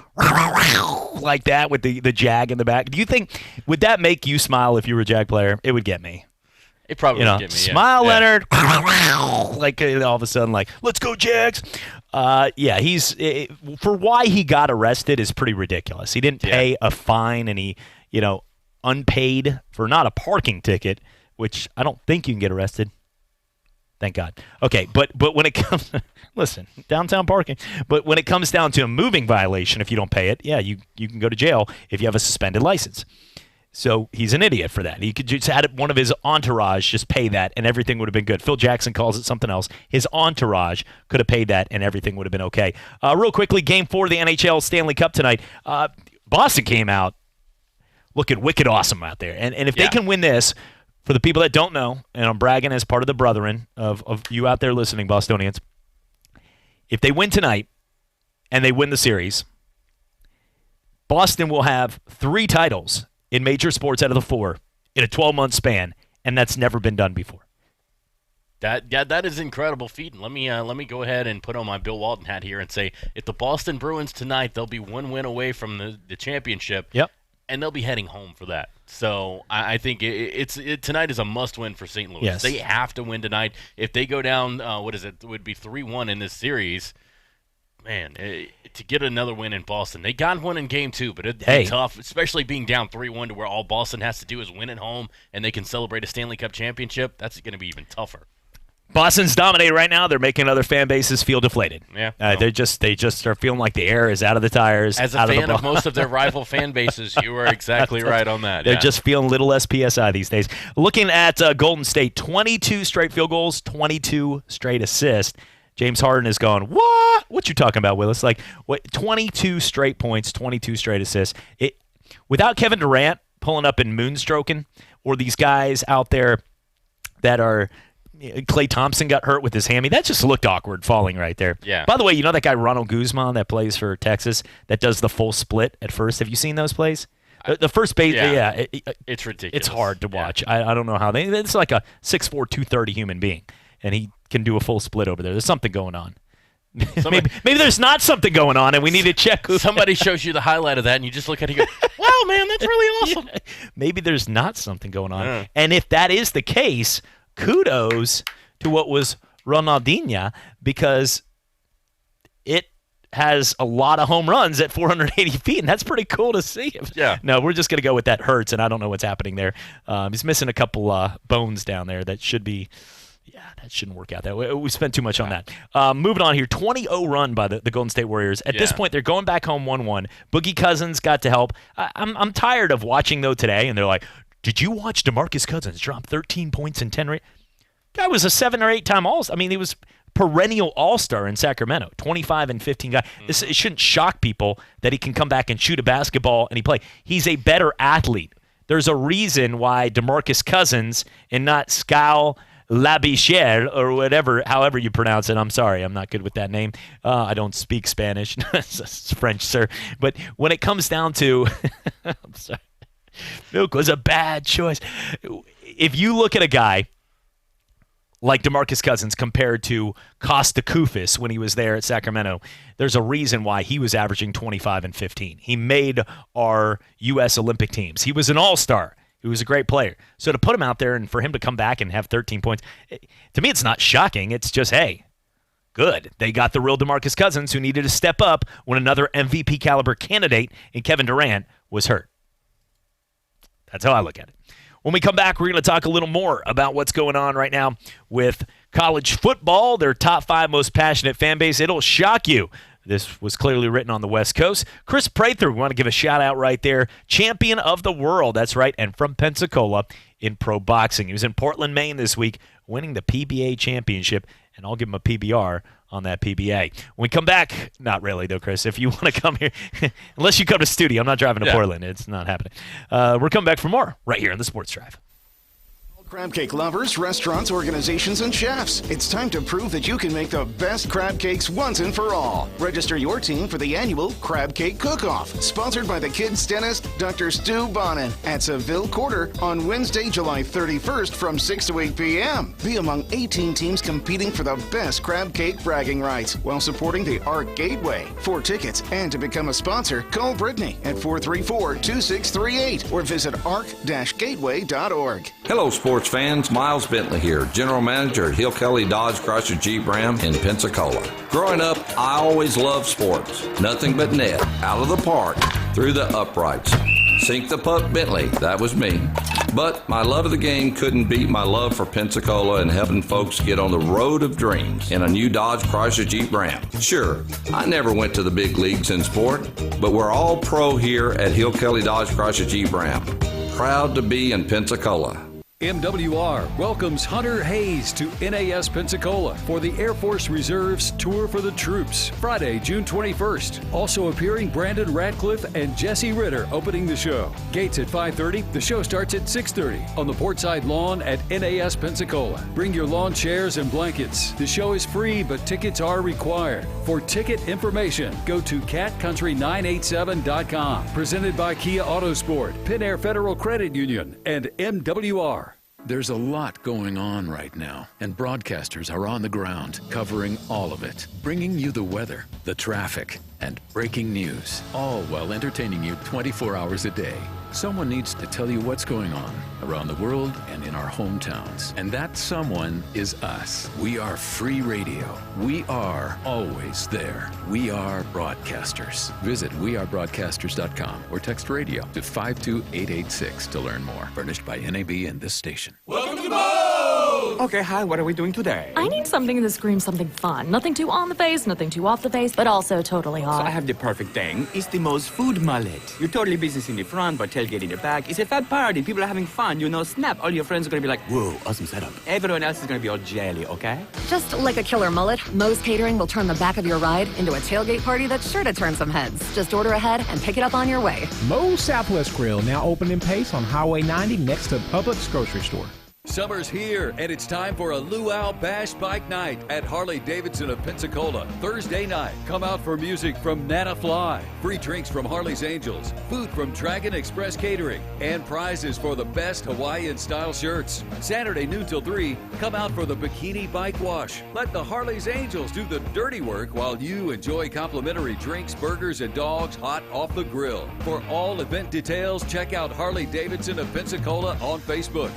like that with the Jag in the back. Do you think, would that make you smile if you were a Jag player? It would get me. It probably would get me, smile, Leonard. Like all of a sudden, like, let's go, Jags. He's for why he got arrested is pretty ridiculous. He didn't pay a fine, and he, unpaid for not a parking ticket, which I don't think you can get arrested. Thank God. Okay, but when it comes, listen, downtown parking. But when it comes down to a moving violation, if you don't pay it, you can go to jail if you have a suspended license. So he's an idiot for that. He could just had one of his entourage just pay that, and everything would have been good. Phil Jackson calls it something else. His entourage could have paid that, and everything would have been okay. Real quickly, Game 4 of the NHL Stanley Cup tonight. Boston came out looking wicked awesome out there. And if they can win this, for the people that don't know, and I'm bragging as part of the brethren of you out there listening, Bostonians, if they win tonight and they win the series, Boston will have 3 titles in major sports out of the 4 in a 12-month span, and that's never been done before. That is incredible feat. And let me go ahead and put on my Bill Walton hat here and say, if the Boston Bruins tonight, they'll be 1 win away from the championship. Yep. And they'll be heading home for that. So I think tonight is a must-win for St. Louis. Yes. They have to win tonight. If they go down, it would be 3-1 in this series. Man, to get another win in Boston. They got one in Game 2, but it'd be tough, especially being down 3-1 to where all Boston has to do is win at home and they can celebrate a Stanley Cup championship. That's going to be even tougher. Boston's dominating right now. They're making other fan bases feel deflated. Yeah, they just are feeling like the air is out of the tires. As a fan of most of their rival fan bases, you are exactly right on that. They're just feeling a little less PSI these days. Looking at Golden State, 22 straight field goals, 22 straight assists. James Harden is going, what? What you talking about, Willis? Like, what? 22 straight points, 22 straight assists. Without Kevin Durant pulling up and moonstroking, or these guys out there that are. Klay Thompson got hurt with his hammy. That just looked awkward falling right there. Yeah. By the way, you know that guy Ronald Guzman that plays for Texas that does the full split at first? Have you seen those plays? The first base, it's ridiculous. It's hard to watch. I don't know how it's like a 6'4", 230 human being, and he can do a full split over there. There's something going on. Maybe there's not something going on, and we need to check. Somebody shows you the highlight of that, and you just look at it and go, wow, man, that's really awesome. Yeah. Maybe there's not something going on. Yeah. And if that is the case, kudos to what was Ronaldinho, because it has a lot of home runs at 480 feet, and that's pretty cool to see. Yeah. No, we're just going to go with that Hurts, and I don't know what's happening there. He's missing a couple bones down there that should be that shouldn't work out that way. We spent too much on that. Moving on here, 20-0 run by the Golden State Warriors. At this point, they're going back home 1-1. Boogie Cousins got to help. I'm tired of watching, though, today, and they're like, did you watch DeMarcus Cousins drop 13 points in 10 rates? Guy was a 7 or 8 time All-Star. I mean, he was perennial All-Star in Sacramento, 25 and 15 guy. It shouldn't shock people that he can come back and shoot a basketball and he play. He's a better athlete. there's a reason why DeMarcus Cousins and not Scal Labichère or whatever, however you pronounce it. I'm sorry, I'm not good with that name. I don't speak Spanish. It's French, sir. But when it comes down to, I'm sorry, Milk was a bad choice. If you look at a guy like DeMarcus Cousins compared to Costa Koufis when he was there at Sacramento, there's a reason why he was averaging 25 and 15. He made our U.S. Olympic teams. He was an all-star. He was a great player. So to put him out there and for him to come back and have 13 points, to me it's not shocking. It's just, hey, good. They got the real DeMarcus Cousins who needed to step up when another MVP caliber candidate in Kevin Durant was hurt. That's how I look at it. When we come back, we're going to talk a little more about what's going on right now with college football, their top 5 most passionate fan base. It'll shock you. This was clearly written on the West Coast. Chris Prather, we want to give a shout-out right there. Champion of the world, that's right, and from Pensacola in pro boxing. He was in Portland, Maine this week, winning the PBA championship, and I'll give him a PBR on that PBA. When we come back, not really, though, Chris. If you want to come here, unless you come to studio, I'm not driving to Portland. It's not happening. We're coming back for more right here on the Sports Drive. Crab cake lovers, restaurants, organizations, and chefs. It's time to prove that you can make the best crab cakes once and for all. Register your team for the annual Crab Cake Cook-Off, sponsored by the kids' dentist, Dr. Stu Bonin, at Seville Quarter on Wednesday, July 31st from 6 to 8 p.m. Be among 18 teams competing for the best crab cake bragging rights while supporting the Arc Gateway. For tickets and to become a sponsor, call Brittany at 434-2638 or visit arc-gateway.org. Hello, sports fans. Miles Bentley here, General Manager at Hill Kelly Dodge Chrysler Jeep Ram in Pensacola. Growing up, I always loved sports. Nothing but net, out of the park, through the uprights. Sink the puck Bentley, that was me. But my love of the game couldn't beat my love for Pensacola and helping folks get on the road of dreams in a new Dodge Chrysler Jeep Ram. Sure, I never went to the big leagues in sport, but we're all pro here at Hill Kelly Dodge Chrysler Jeep Ram. Proud to be in Pensacola. MWR welcomes Hunter Hayes to NAS Pensacola for the Air Force Reserve's Tour for the Troops, Friday, June 21st. Also appearing Brandon Ratcliffe and Jesse Ritter opening the show. Gates at 5:30. The show starts at 6:30 on the Portside Lawn at NAS Pensacola. Bring your lawn chairs and blankets. The show is free, but tickets are required. For ticket information, go to catcountry987.com. Presented by Kia Autosport, Penn Air Federal Credit Union, and MWR. There's a lot going on right now, and broadcasters are on the ground covering all of it, bringing you the weather, the traffic, and breaking news, all while entertaining you 24 hours a day. Someone needs to tell you what's going on around the world and in our hometowns. And that someone is us. We are free radio. We are always there. We are broadcasters. Visit wearebroadcasters.com or text radio to 52886 to learn more. Furnished by NAB and this station. Welcome to the boat! Okay, hi, what are we doing today? I need something that screams something fun. Nothing too on the face, nothing too off the face, but also totally hot. So I have the perfect thing. It's the most food mullet. You're totally business in the front, but tailgate in the back. It's a fat party. People are having fun. You know, snap. All your friends are going to be like, whoa, awesome setup. Everyone else is going to be all jelly, okay? Just like a killer mullet, Moe's Catering will turn the back of your ride into a tailgate party that's sure to turn some heads. Just order ahead and pick it up on your way. Moe's Southwest Grill, now open in Pace on Highway 90 next to Publix grocery store. Summer's here, and it's time for a Luau Bash Bike Night at Harley-Davidson of Pensacola. Thursday night, come out for music from Nana Fly, free drinks from Harley's Angels, food from Dragon Express Catering, and prizes for the best Hawaiian-style shirts. Saturday noon till 3, come out for the Bikini Bike Wash. Let the Harley's Angels do the dirty work while you enjoy complimentary drinks, burgers, and dogs hot off the grill. For all event details, check out Harley-Davidson of Pensacola on Facebook.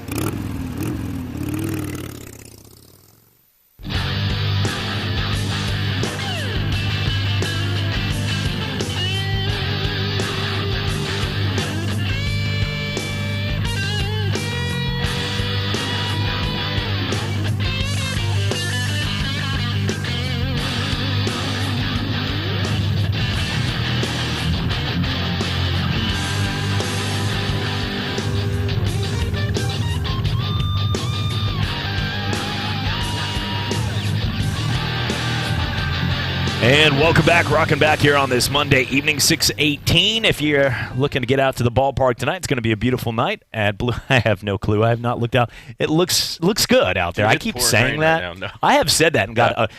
And welcome back, rocking back here on this Monday evening, 6:18. If you're looking to get out to the ballpark tonight, it's going to be a beautiful night at Blue. I have no clue. I have not looked out. It looks good out there. I keep saying that. Right now, no. I have said that and got,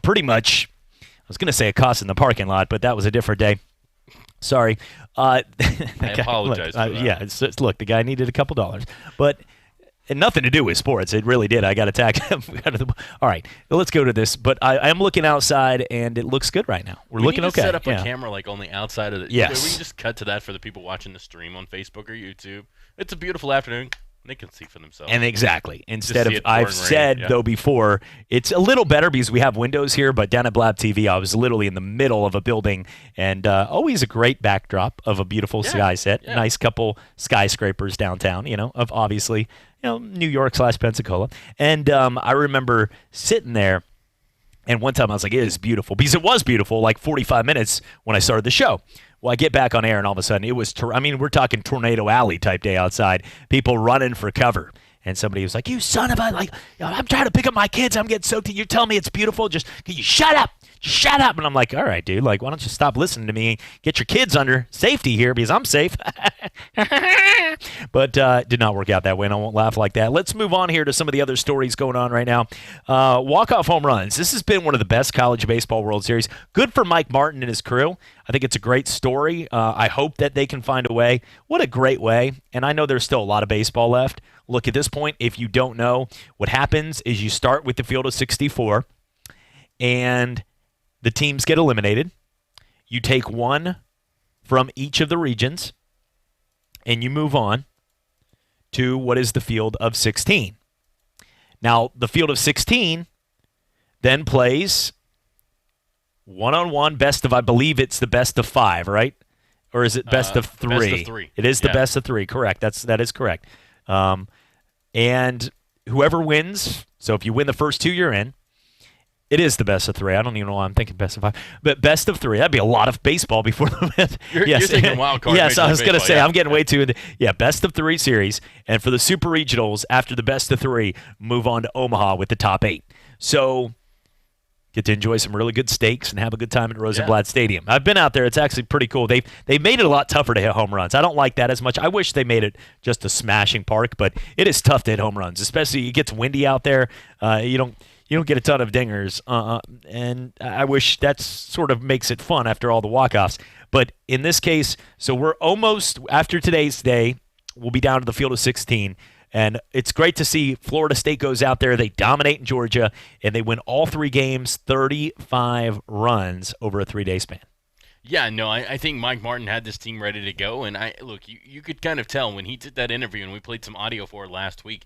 pretty much. I was going to say a cuss in the parking lot, but that was a different day. Sorry. I apologize for that. Yeah, look, the guy needed a couple dollars, but. And nothing to do with sports. It really did. I got attacked. All right, let's go to this. But I am looking outside, and it looks good right now. We're looking need to okay. Set up a camera like on the outside of the. Yes. We can just cut to that for the people watching the stream on Facebook or YouTube. It's a beautiful afternoon. They can see for themselves. And exactly. Instead of, I've said, though, before, it's a little better because we have windows here, but down at Blab TV, I was literally in the middle of a building, and always a great backdrop of a beautiful sky set. Yeah. Nice couple skyscrapers downtown, of obviously, New York / Pensacola. And I remember sitting there, and one time I was like, it is beautiful, because it was beautiful like 45 minutes when I started the show. Well, I get back on air, and all of a sudden, it was, we're talking Tornado Alley type day outside, people running for cover. And somebody was like, you son of a, I'm trying to pick up my kids. I'm getting soaked. You're telling me it's beautiful. Can you shut up? Just shut up. And I'm like, all right, dude, why don't you stop listening to me and get your kids under safety here because I'm safe. But did not work out that way, and I won't laugh like that. Let's move on here to some of the other stories going on right now. Walk-off home runs. This has been one of the best college baseball World Series. Good for Mike Martin and his crew. I think it's a great story. I hope that they can find a way. What a great way. And I know there's still a lot of baseball left. Look, at this point, if you don't know, what happens is you start with the field of 64, and the teams get eliminated. You take one from each of the regions, and you move on to what is the field of 16. Now, the field of 16 then plays one-on-one best of, I believe it's the best of 5, right? Or is it best of 3? Best of 3. It is the best of 3, correct. That is correct. And whoever wins, so if you win the first 2, you're in. It is the best of 3. I don't even know why I'm thinking best of 5. But best of 3. That'd be a lot of baseball before the fifth. You're thinking wild card. Yes, I was going to say, yeah. I'm getting way too into best of 3 series. And for the Super Regionals, after the best of 3, move on to Omaha with the top 8. So get to enjoy some really good steaks and have a good time at Rosenblatt Stadium. I've been out there. It's actually pretty cool. They've made it a lot tougher to hit home runs. I don't like that as much. I wish they made it just a smashing park, but it is tough to hit home runs, especially it gets windy out there. You don't get a ton of dingers, and I wish that sort of makes it fun after all the walk-offs. But in this case, so we're almost, after today's day, we'll be down to the field of 16. And it's great to see Florida State goes out there. They dominate in Georgia, and they win all 3 games, 35 runs over a 3-day span. Yeah, no, I think Mike Martin had this team ready to go. And you could kind of tell when he did that interview, and we played some audio for it last week,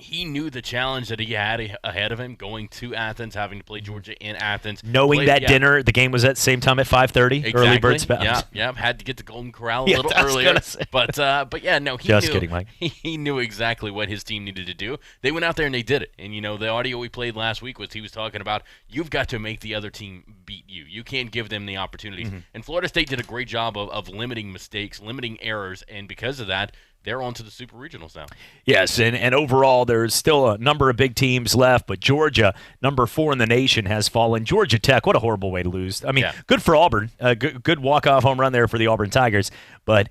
he knew the challenge that he had ahead of him going to Athens, having to play Georgia in Athens. Knowing dinner, the game was at the same time at 5:30, exactly. Early bird special. Yeah, had to get to Golden Corral a little earlier. But yeah, no, he knew exactly what his team needed to do. They went out there and they did it. And, the audio we played last week was he was talking about, you've got to make the other team beat you. You can't give them the opportunities. Mm-hmm. And Florida State did a great job of limiting mistakes, limiting errors, and because of that, they're on to the Super Regionals now. Yes, and overall, there's still a number of big teams left, but Georgia, number 4 in the nation, has fallen. Georgia Tech, what a horrible way to lose. I mean, good for Auburn. Good walk-off home run there for the Auburn Tigers, but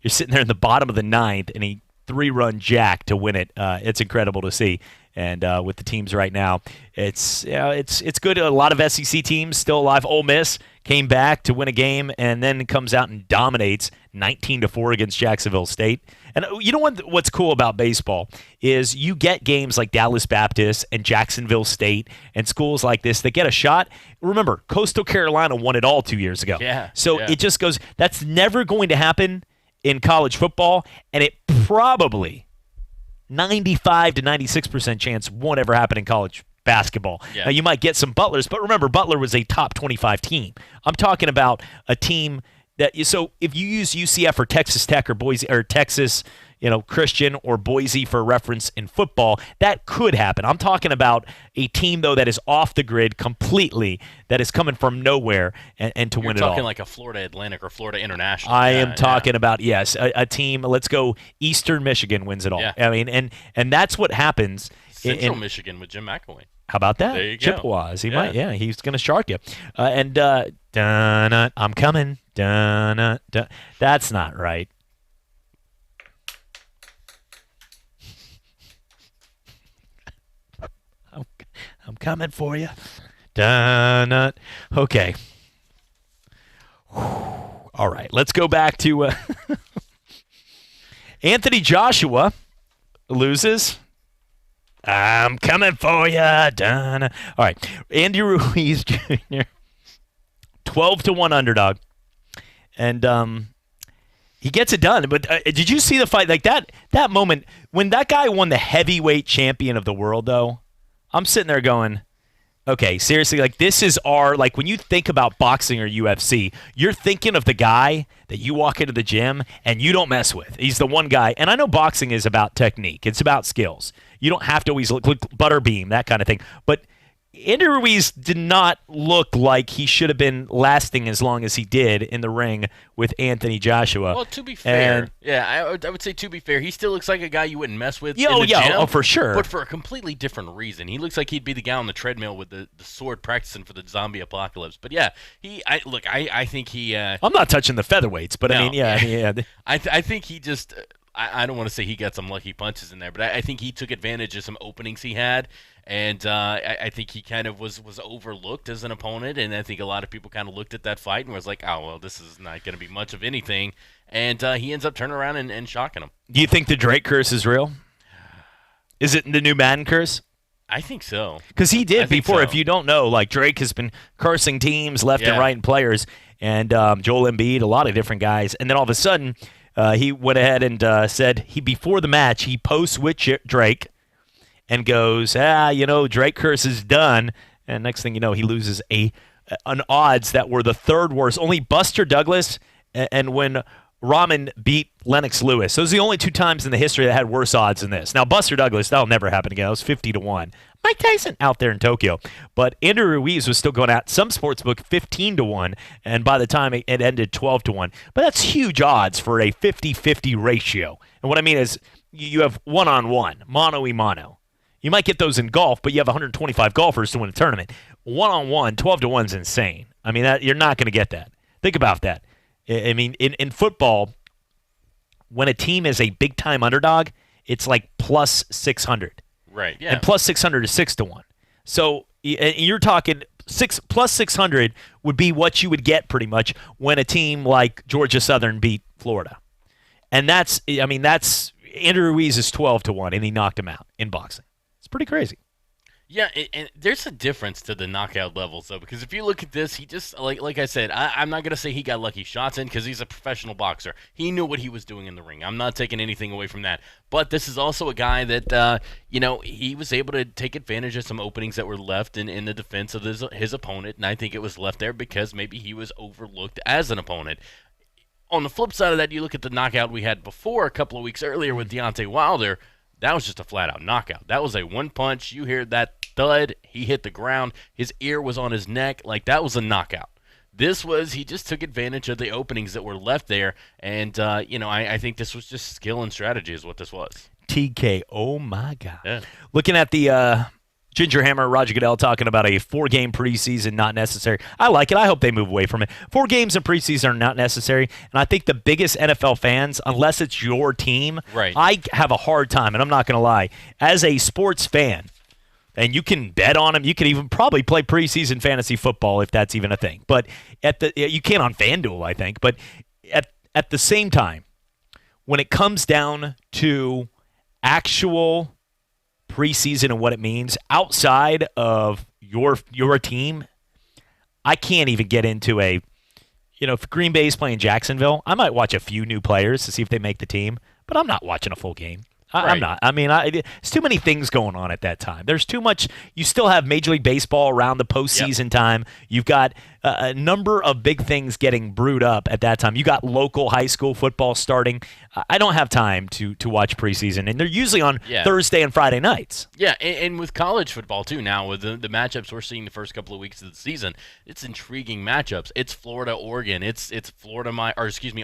you're sitting there in the bottom of the 9th, and a 3-run jack to win it. It's incredible to see. And with the teams right now, it's good. A lot of SEC teams still alive. Ole Miss came back to win a game and then comes out and dominates 19-4 against Jacksonville State. And you know what's cool about baseball is you get games like Dallas Baptist and Jacksonville State and schools like this that get a shot. Remember, Coastal Carolina won it all 2 years ago. So it just goes, that's never going to happen in college football, and it probably 95 to 96% chance won't ever happen in college basketball. Now, you might get some Butlers, but remember, Butler was a top 25 team. I'm talking about a team that, so if you use UCF or Texas Tech or Boise or Texas, Christian or Boise for reference in football, that could happen. I'm talking about a team, though, that is off the grid completely, that is coming from nowhere and to win it all. You're talking like a Florida Atlantic or Florida International. I am talking about, yes, a team, let's go Eastern Michigan wins it all. I mean, and that's what happens. Central Michigan with Jim McElwain. How about that? There you go. Chippewas. He might. Yeah, he's going to shark you. I'm coming. That's not right. I'm coming for you. Okay. All right. Let's go back to Anthony Joshua loses. I'm coming for you. All right. Andy Ruiz Jr., 12-1 underdog. And he gets it done. But did you see the fight? Like that moment when that guy won the heavyweight champion of the world, though? I'm sitting there going, okay, seriously, like this is like when you think about boxing or UFC, you're thinking of the guy that you walk into the gym and you don't mess with. He's the one guy. And I know boxing is about technique. It's about skills. You don't have to always look butter beam, that kind of thing. But Andy Ruiz did not look like he should have been lasting as long as he did in the ring with Anthony Joshua. Well, to be fair, I would say to be fair, he still looks like a guy you wouldn't mess with in the gym, for sure. But for a completely different reason. He looks like he'd be the guy on the treadmill with the sword practicing for the zombie apocalypse. But yeah, I think he... I'm not touching the featherweights, but no, I mean, yeah. I think he just... I don't want to say he got some lucky punches in there, but I think he took advantage of some openings he had, and I think he kind of was overlooked as an opponent, and I think a lot of people kind of looked at that fight and was like, oh, well, this is not going to be much of anything, and he ends up turning around and shocking him. Do you think the Drake curse is real? Is it the new Madden curse? I think so. Because he did before. So. If you don't know, like Drake has been cursing teams left and right and players, and Joel Embiid, a lot of different guys, and then all of a sudden... he went ahead and said before the match, he posts with Drake and goes, Drake curse is done. And next thing you know, he loses an odds that were the third worst. Only Buster Douglas and when Rahman beat Lennox Lewis. Those are the only two times in the history that had worse odds than this. Now, Buster Douglas, that'll never happen again. It was 50-1. Mike Tyson out there in Tokyo. But Andrew Ruiz was still going out. Some sportsbook 15-1, and by the time it ended 12-1. But that's huge odds for a 50-50 ratio. And what I mean is you have one-on-one, mano-y-mano. You might get those in golf, but you have 125 golfers to win a tournament. One-on-one, 12-1 is insane. I mean, you're not going to get that. Think about that. I mean, in football, when a team is a big-time underdog, it's like plus 600. Right, yeah. And plus 600 is 6-1. So you're talking plus 600 would be what you would get pretty much when a team like Georgia Southern beat Florida. And that's Andrew Ruiz is 12-1, and he knocked him out in boxing. It's pretty crazy. Yeah, and there's a difference to the knockout levels, though, because if you look at this, he just, like I said, I'm not going to say he got lucky shots in because he's a professional boxer. He knew what he was doing in the ring. I'm not taking anything away from that. But this is also a guy that, he was able to take advantage of some openings that were left in the defense of his opponent, and I think it was left there because maybe he was overlooked as an opponent. On the flip side of that, you look at the knockout we had before a couple of weeks earlier with Deontay Wilder. That was just a flat-out knockout. That was a one punch. You hear that thud. He hit the ground. His ear was on his neck. Like, that was a knockout. This was, he just took advantage of the openings that were left there. And, I think this was just skill and strategy is what this was. TK, oh, my God. Yeah. Looking at the Ginger Hammer, Roger Goodell talking about a 4-game preseason not necessary. I like it. I hope they move away from it. 4 games in preseason are not necessary. And I think the biggest NFL fans, unless it's your team, right. I have a hard time, and I'm not going to lie, as a sports fan, and you can bet on them. You can even probably play preseason fantasy football if that's even a thing. But you can on FanDuel, I think. But at the same time, when it comes down to actual preseason and what it means outside of your team, I can't even get into if Green Bay is playing Jacksonville, I might watch a few new players to see if they make the team, but I'm not watching a full game. I'm not. I mean, there's too many things going on at that time. There's too much. You still have Major League Baseball around the postseason time. You've got a number of big things getting brewed up at that time. You got local high school football starting. I don't have time to watch preseason, and they're usually on Thursday and Friday nights. Yeah, and with college football too now, with the matchups we're seeing the first couple of weeks of the season, it's intriguing matchups. It's Florida, Oregon. It's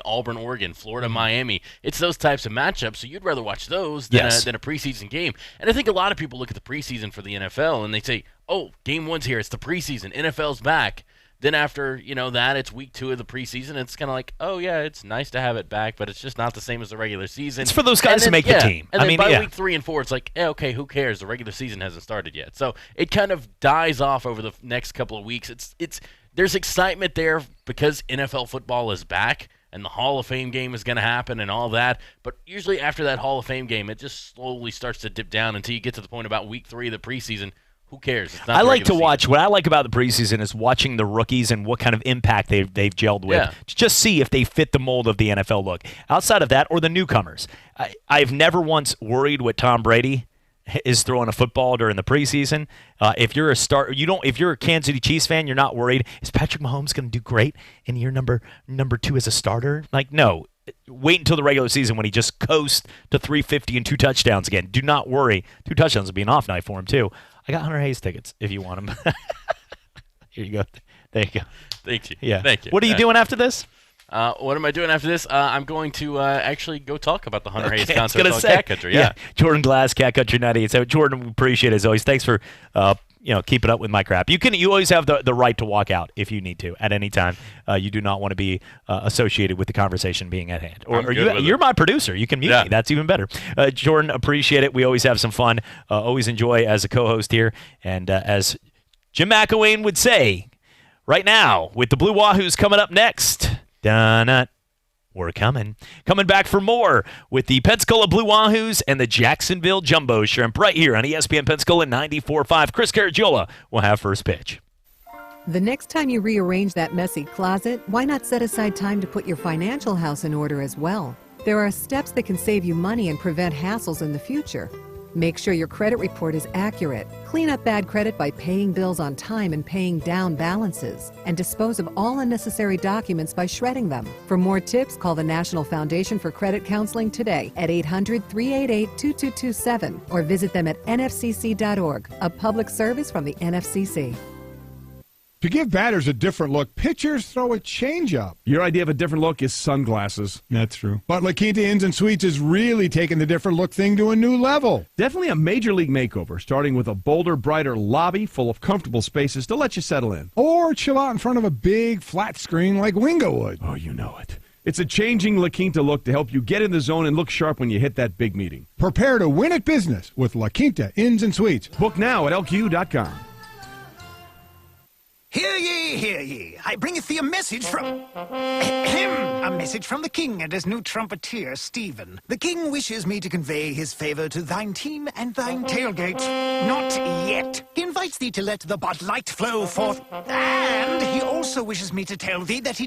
Auburn, Oregon, Florida, Miami. It's those types of matchups. So you'd rather watch those than a preseason game. And I think a lot of people look at the preseason for the NFL and they say, oh, game 1's here. It's the preseason. NFL's back. Then after, that, it's week 2 of the preseason. It's kind of like, oh, yeah, it's nice to have it back, but it's just not the same as the regular season. It's for those guys to make the team. And then by week 3 and 4, it's like, okay, who cares? The regular season hasn't started yet. So it kind of dies off over the next couple of weeks. There's excitement there because NFL football is back and the Hall of Fame game is going to happen and all that. But usually after that Hall of Fame game, it just slowly starts to dip down until you get to the point about week 3 of the preseason. Who cares? I like to watch. What I like about the preseason is watching the rookies and what kind of impact they've gelled with. Yeah. To just see if they fit the mold of the NFL look. Outside of that, or the newcomers, I've never once worried with Tom Brady is throwing a football during the preseason. If you're if you're a Kansas City Chiefs fan, you're not worried. Is Patrick Mahomes going to do great in year number 2 as a starter? Like, no. Wait until the regular season when he just coasts to 350 and 2 touchdowns again. Do not worry. 2 touchdowns will be an off night for him too. I got Hunter Hayes tickets if you want them. Here you go. There you go. Thank you. Yeah. Thank you. What are you doing after this? What am I doing after this? I'm going to actually go talk about the Hunter Hayes concert on Cat Country. Yeah. Jordan Glass, Cat Country 98.7. Jordan, we appreciate it as always. Thanks for keeping up with my crap. You always have the right to walk out if you need to at any time. You do not want to be associated with the conversation being at hand. Or you're my producer. You can mute me. That's even better. Jordan, appreciate it. We always have some fun. Always enjoy as a co-host here. And as Jim McElwain would say, right now with the Blue Wahoos coming up next. We're coming back for more with the Pensacola Blue Wahoos and the Jacksonville Jumbo Shrimp right here on ESPN Pensacola 94.5. Chris Garagiola will have first pitch. The next time you rearrange that messy closet, why not set aside time to put your financial house in order as well? There are steps that can save you money and prevent hassles in the future. Make sure your credit report is accurate. Clean up bad credit by paying bills on time and paying down balances. And dispose of all unnecessary documents by shredding them. For more tips, call the National Foundation for Credit Counseling today at 800-388-2227 or visit them at nfcc.org, a public service from the NFCC. To give batters a different look, pitchers throw a changeup. Your idea of a different look is sunglasses. That's true. But La Quinta Inns and Suites is really taking the different look thing to a new level. Definitely a major league makeover, starting with a bolder, brighter lobby full of comfortable spaces to let you settle in. Or chill out in front of a big flat screen like Wingo would. Oh, you know it. It's a changing La Quinta look to help you get in the zone and look sharp when you hit that big meeting. Prepare to win at business with La Quinta Inns and Suites. Book now at lq.com. Hear ye, hear ye. I bringeth thee a message from... a message from the king and his new trumpeter, Stephen. The king wishes me to convey his favor to thine team and thine tailgate. Not yet. He invites thee to let the Bud Light flow forth. And he also wishes me to tell thee that he